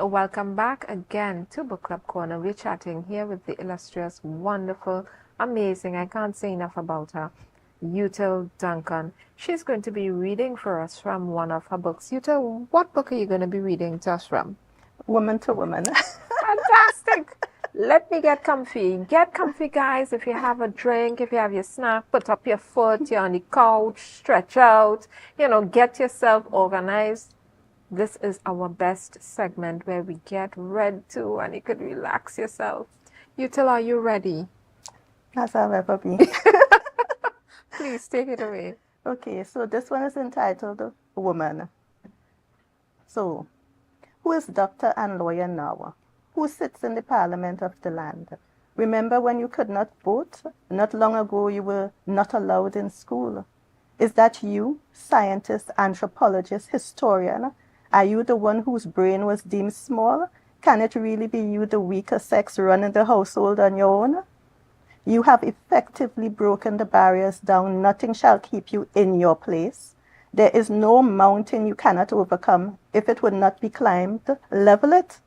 Welcome back again to Book Club Corner. We're chatting here with the illustrious, wonderful, amazing, I can't say enough about her, Util Duncan. She's going to be reading for us from one of her books. Util, what book are you going to be reading to us from? Woman to Woman. Fantastic. Let me get comfy. Get comfy, guys. If you have a drink, if you have your snack, put up your foot, you're on the couch, stretch out, get yourself organized. This is our best segment where we get read to and you could relax yourself. Util, are you ready? As I'll ever be. Please take it away. Okay, so this one is entitled Woman. So, who is doctor and lawyer now? Who sits in the parliament of the land? Remember when you could not vote? Not long ago you were not allowed in school. Is that you, scientist, anthropologist, historian? Are you the one whose brain was deemed small? Can it really be you, the weaker sex, running the household on your own? You have effectively broken the barriers down. Nothing shall keep you in your place. There is no mountain you cannot overcome. If it would not be climbed, level it.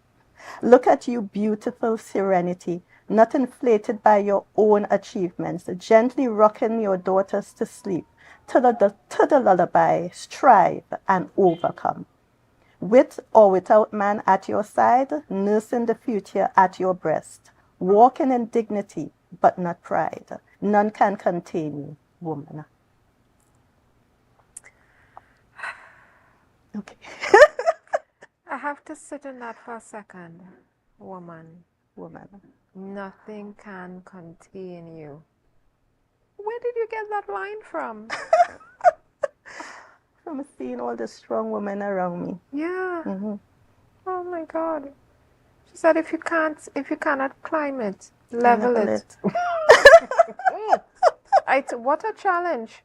Look at you, beautiful serenity, not inflated by your own achievements, gently rocking your daughters to sleep. To the lullaby, strive and overcome. With or without man at your side, nursing the future at your breast, walking in dignity, but not pride. None can contain you, woman. Okay. I have to sit in that for a second. Woman. Nothing can contain you. Where did you get that line from? From seeing all the strong women around me. Yeah. Mm-hmm. Oh my God. She said if you cannot climb it, level it. What a challenge.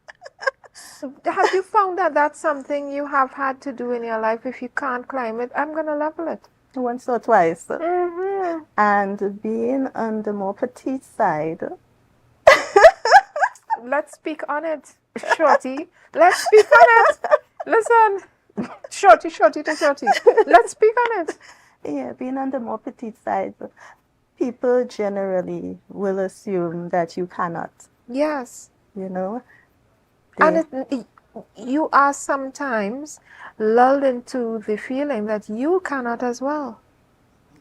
Have you found that that's something you have had to do in your life? If you can't climb it, I'm going to level it. Once or twice. Mm-hmm. And being on the more petite side. Let's speak on it, Shorty. Let's speak on it. Listen, Shorty to Shorty. Let's speak on it. Yeah, being on the more petite side, people generally will assume that you cannot. Yes. And you are sometimes lulled into the feeling that you cannot as well.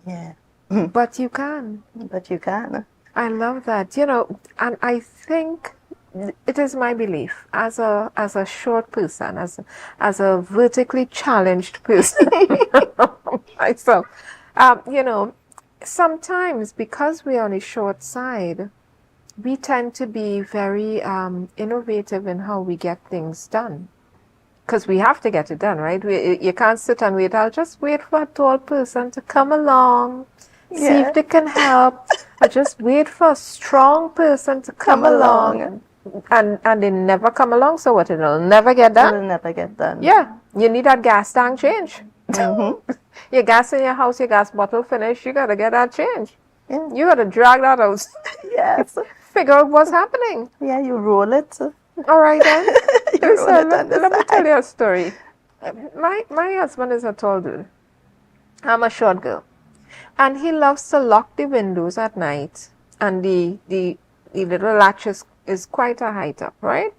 Yeah. But you can. But you can. I love that. And I think it is my belief as a short person, as a vertically challenged person myself, sometimes because we're on the short side, we tend to be very innovative in how we get things done. Because we have to get it done, right? You can't sit and wait. I'll just wait for a tall person to come along, see if they can help. I just wait for a strong person to come along. And they never come along, so what? It'll never get done? It'll never get done. Yeah. You need that gas tank change. Mm-hmm. Your gas in your house, your gas bottle finished, you got to get that change. Yeah. You got to drag that out. Yes. Figure out what's happening. Yeah, you roll it. All right then. Listen, let me side. tell you a story. My husband is a tall dude. I'm a short girl. And he loves to lock the windows at night. And the little latch is quite a height up, right?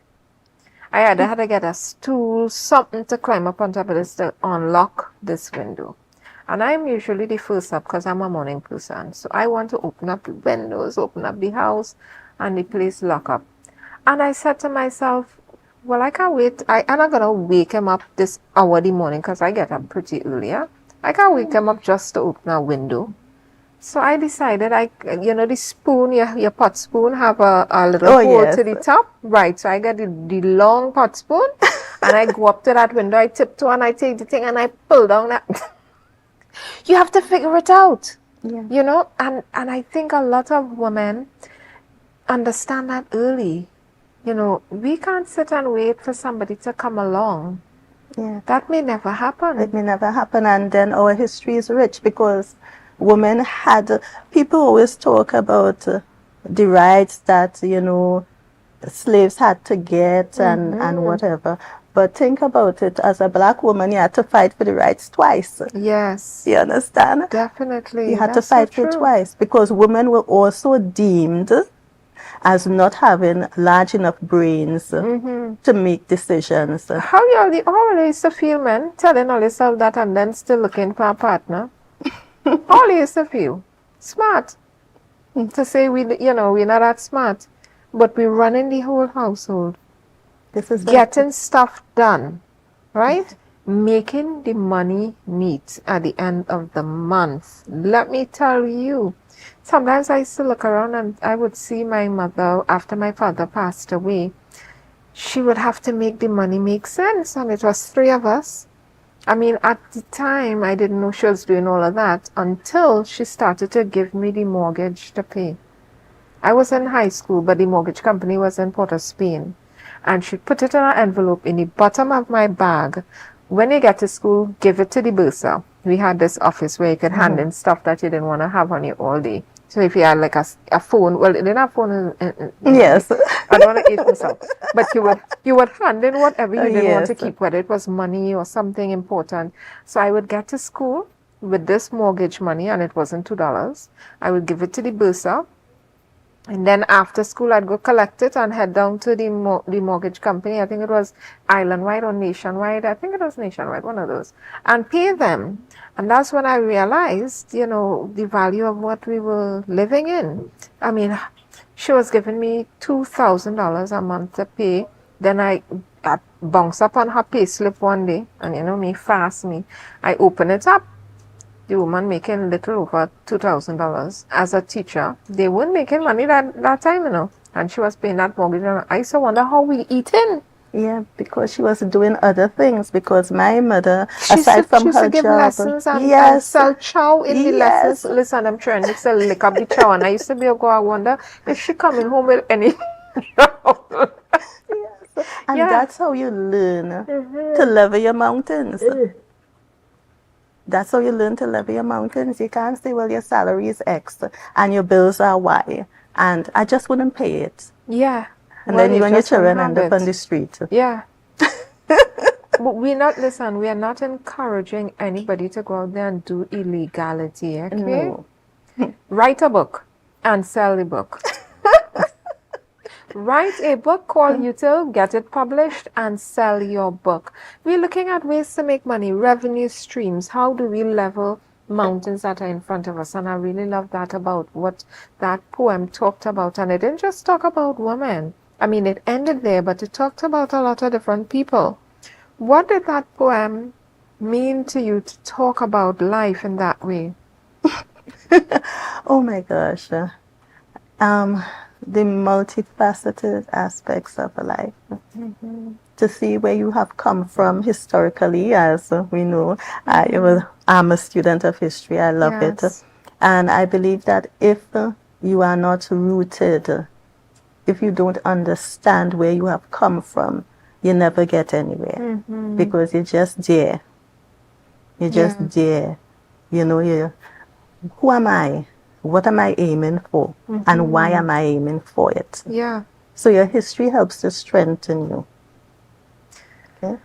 I had to get a stool, something to climb up on top of this to unlock this window. And I'm usually the first up because I'm a morning person. So I want to open up the windows, open up the house, and the place lock up. And I said to myself, well, I can't wait. I'm not going to wake him up this hour of the morning because I get up pretty earlier. I can't wake him up just to open a window. So I decided, the spoon, your pot spoon have a little hole to the top. Right, so I get the long pot spoon and I go up to that window, I tiptoe and I take the thing and I pull down that. You have to figure it out, and I think a lot of women understand that early. We can't sit and wait for somebody to come along. Yeah. That may never happen. It may never happen, and then our history is rich because women had, people always talk about the rights that, slaves had to get and whatever. But think about it, as a black woman, you had to fight for the rights twice. Yes. You understand? Definitely. You had to fight for it twice because women were also deemed as not having large enough brains to make decisions. How you used to feel, men, telling all yourself that and then still looking for a partner? All you used to feel. smart. To say we're not that smart, but we're running the whole household. This is getting stuff done, right? Making the money meet at the end of the month. Let me tell you, sometimes I used to look around and I would see my mother after my father passed away. She would have to make the money make sense, and it was 3 of us. I mean, at the time, I didn't know she was doing all of that until she started to give me the mortgage to pay. I was in high school, but the mortgage company was in Port of Spain. And she put it in an envelope in the bottom of my bag. When you get to school, give it to the bursar. We had this office where you could hand in stuff that you didn't want to have on you all day. So if you had like a phone, well, they didn't have phone. Yes. I don't want to eat myself. But you would hand in whatever you didn't want to Yes. keep, whether it was money or something important. So I would get to school with this mortgage money, and it wasn't $2. I would give it to the bursar. And then after school, I'd go collect it and head down to the mortgage company. I think it was Island-wide or Nationwide. I think it was Nationwide, one of those. And pay them. And that's when I realized, the value of what we were living in. I mean, she was giving me $2,000 a month to pay. Then I bounced up on her pay slip one day. And me. I open it up. The woman making little over $2,000 as a teacher. They weren't making money that time, and she was paying that mortgage. And I used to wonder how we eating. Yeah, because she was doing other things. Because my mother, She aside from used her to give job, lessons and yes, sell chow in the Yes. lessons. Listen, I'm trying to sell lick up the chow, and I used to be able to I wonder if she coming home with any. and Yeah. that's how you learn to level your mountains. That's how you learn to level your mountains. You can't say, well, your salary is X and your bills are Y, and I just wouldn't pay it. Yeah. And Well, then you and your just don't children have end up it. on the street. Yeah. But we are not encouraging anybody to go out there and do illegality, okay? No. Write a book and sell the book. Write a book, call UTIL, get it published, and sell your book. We're looking at ways to make money, revenue streams. How do we level mountains that are in front of us? And I really love that about what that poem talked about. And it didn't just talk about women. I mean, it ended there, but it talked about a lot of different people. What did that poem mean to you to talk about life in that way? Oh my gosh. The multifaceted aspects of life. To see where you have come from historically, as we know. I'm a student of history. I love it. Yes. And I believe that if you are not rooted, if you don't understand where you have come from, you never get anywhere. Because you're just there. You're just there. Who am I? What am I aiming for? And why am I aiming for it? Yeah. So your history helps to strengthen you. Okay?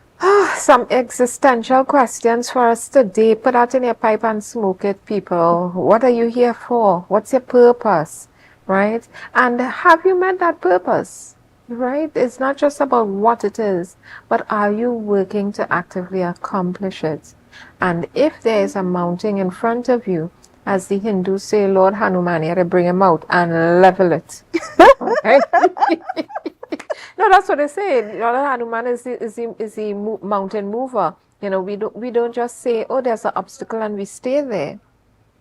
Some existential questions for us today. Put that in your pipe and smoke it, people. What are you here for? What's your purpose? Right? And have you met that purpose? Right? It's not just about what it is, but are you working to actively accomplish it? And if there is a mountain in front of you, as the Hindus say, Lord Hanuman, you have to bring him out and level it. Okay? No, that's what they say. Lord Hanuman is the mountain mover. We don't just say, oh, there's an obstacle and we stay there.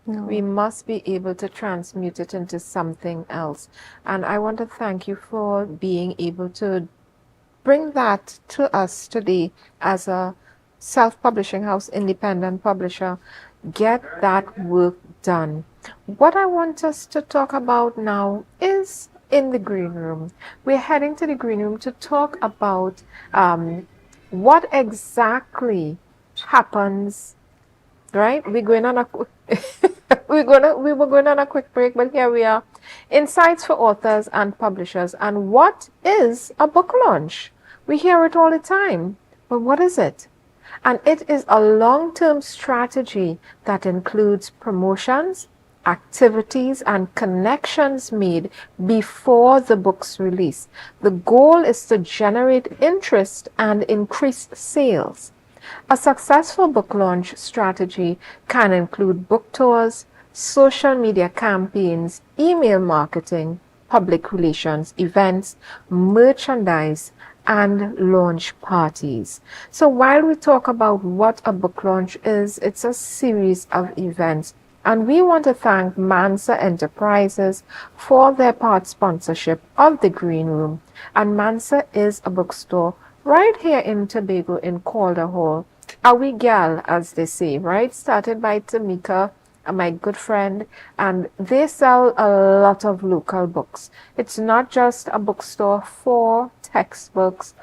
No. We must be able to transmute it into something else. And I want to thank you for being able to bring that to us today as a self-publishing house, independent publisher. Get that work done. What I want us to talk about now is in the green room. We're heading to the green room to talk about what exactly happens. Right? We're going on a we were going on a quick break, but here we are. Insights for authors and publishers. And what is a book launch? We hear it all the time, but what is it? And it is a long-term strategy that includes promotions, activities, and connections made before the book's release. The goal is to generate interest and increase sales. A successful book launch strategy can include book tours, social media campaigns, email marketing, public relations, events, merchandise, and launch parties. So while we talk about what a book launch is, it's a series of events. And we want to thank Mansa Enterprises for their part sponsorship of the Green Room. And Mansa is a bookstore right here in Tobago in Calder Hall. A wee gal, as they say, right? Started by Tamika, my good friend, and they sell a lot of local books. It's not just a bookstore for textbooks,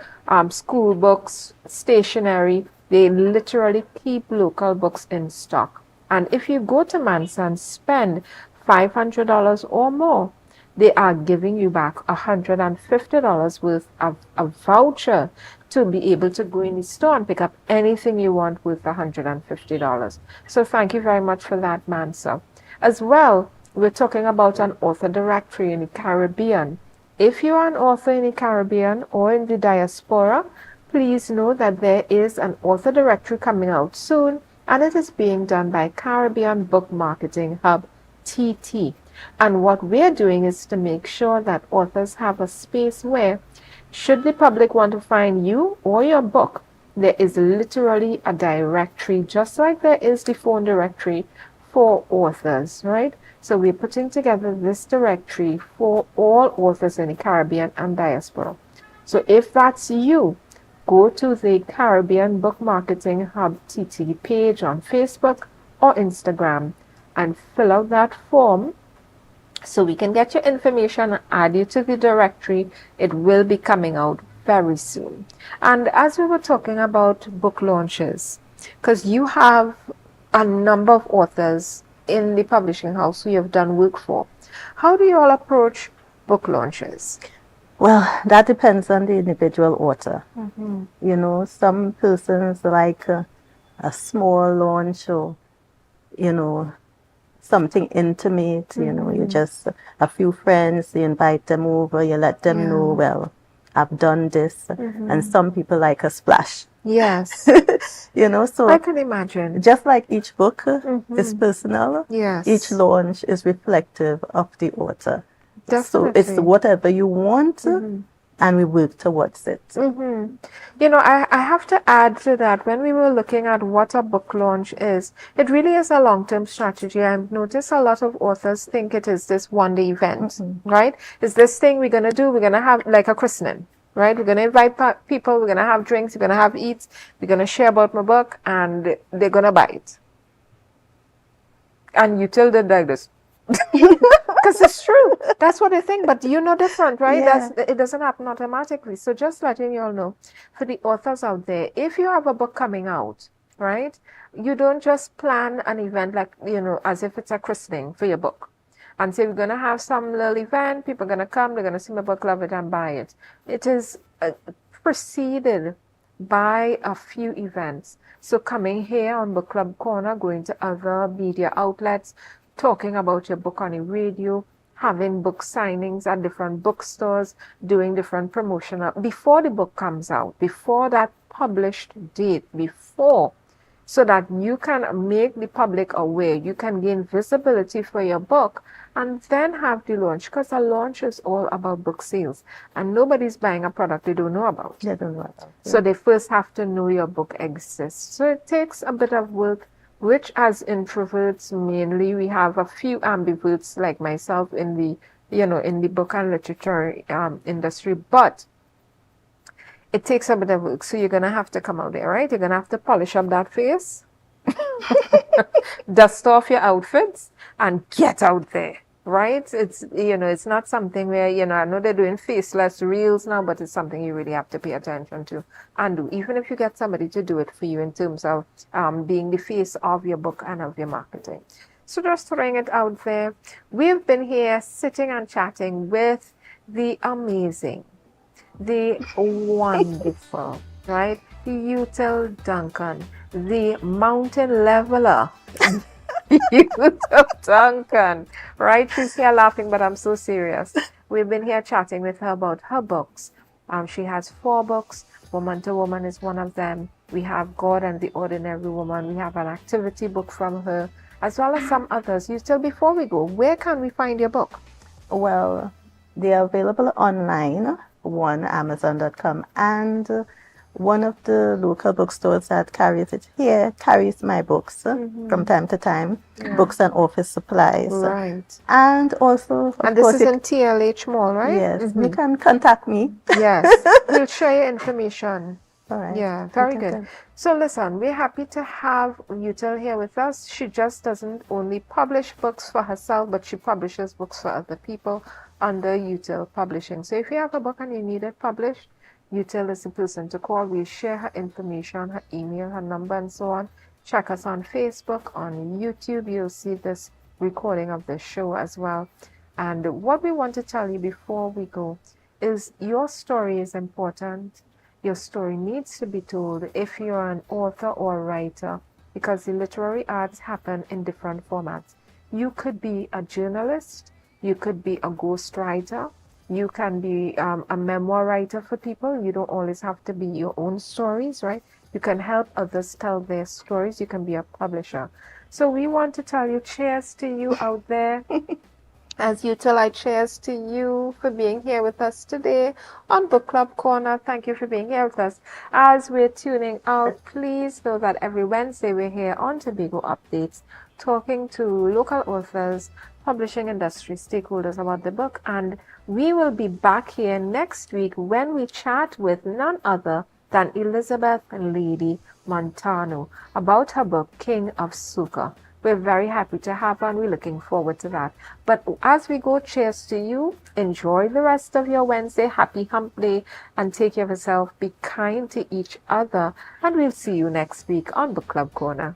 school books, stationery. They literally keep local books in stock. And if you go to Mansa and spend $500 or more, they are giving you back $150 worth of a voucher to be able to go in the store and pick up anything you want worth $150. So thank you very much for that, Mansa. As well, we're talking about an author directory in the Caribbean. If you are an author in the Caribbean or in the diaspora, please know that there is an author directory coming out soon, and it is being done by Caribbean Book Marketing Hub, TT. And what we're doing is to make sure that authors have a space where, should the public want to find you or your book, there is literally a directory, just like there is the phone directory for authors, right? So we're putting together this directory for all authors in the Caribbean and diaspora. So if that's you, go to the Caribbean Book Marketing Hub TT page on Facebook or Instagram and fill out that form so we can get your information and add you to the directory. It will be coming out very soon. And as we were talking about book launches, because you have a number of authors in the publishing house who you've done work for, how do you all approach book launches? Well, that depends on the individual author. You know, some persons like a small launch or, you know, something intimate, you know, you just, a few friends, you invite them over, you let them know, well, I've done this. And some people like a splash. Yes. You know, so I can imagine. just like each book is personal, Yes. each launch is reflective of the author. Definitely. So it's whatever you want, and we work towards it. You know, I have to add to that, when we were looking at what a book launch is, it really is a long-term strategy. I've noticed a lot of authors think it is this one-day event, right? It's this thing we're going to do, we're going to have like a christening, right? We're going to invite people, we're going to have drinks, we're going to have eats, we're going to share about my book, and they're going to buy it. And you tell them like this. Because it's true. That's what I think. But you know different, right? Yeah. It doesn't happen automatically. So just letting you all know, for the authors out there, if you have a book coming out, right, you don't just plan an event like, you know, as if it's a christening for your book and say, we're going to have some little event, people are going to come, they're going to see my book, love it, and buy it. It is preceded by a few events. So coming here on Book Club Corner, going to other media outlets, talking about your book on the radio, having book signings at different bookstores, doing different promotional before the book comes out, before that published date, before, so that you can make the public aware, you can gain visibility for your book, and then have the launch, because a launch is all about book sales, and nobody's buying a product they don't know about. They don't know about it. So they first have to know your book exists. So it takes a bit of work, which as introverts mainly, we have a few ambiverts like myself in the, you know, in the book and literature industry, but it takes a bit of work. So you're going to have to come out there, right? You're going to have to polish up that face, dust off your outfits, and get out there, right? It's, you know, it's not something where, you know, I know they're doing faceless reels now, but it's something you really have to pay attention to and do, even if you get somebody to do it for you in terms of being the face of your book and of your marketing. So just throwing it out there, we've been here sitting and chatting with the amazing, the wonderful, right? Util Duncan, the mountain leveler. Util Duncan, right? She's here laughing, but I'm so serious. We've been here chatting with her about her books. She has 4 books. Woman to Woman is one of them. We have God and the Ordinary Woman. We have an activity book from her. as well as some others. You still, before we go, where can we find your book? Well, they are available online, one Amazon.com, and one of the local bookstores that carries it here carries my books from time to time, books and office supplies. Right. And also, and this is in TLH Mall, right? Yes, you can contact me. Yes, we'll share your information. All right. Yeah, very good. So listen, we're happy to have Util here with us. She just doesn't only publish books for herself, but she publishes books for other people under Util Publishing. So if you have a book and you need it published, Util is the person to call. We'll share her information, her email, her number, and so on. Check us on Facebook, on YouTube. You'll see this recording of the show as well. And what we want to tell you before we go is your story is important. Your story needs to be told if you're an author or a writer, because the literary arts happen in different formats. You could be a journalist, you could be a ghostwriter, you can be a memoir writer for people. You don't always have to be your own stories, right? You can help others tell their stories. You can be a publisher. So we want to tell you, cheers to you out there. As Util, I cheers to you for being here with us today on Book Club Corner. Thank you for being here with us. As we're tuning out, please know that every Wednesday we're here on Tobago Updates, talking to local authors, publishing industry stakeholders about the book. And we will be back here next week when we chat with none other than Elizabeth Lady Montano about her book, King of Soca. We're very happy to have her and we're looking forward to that. But as we go, cheers to you. Enjoy the rest of your Wednesday. Happy hump day and take care of yourself. Be kind to each other. And we'll see you next week on Book Club Corner.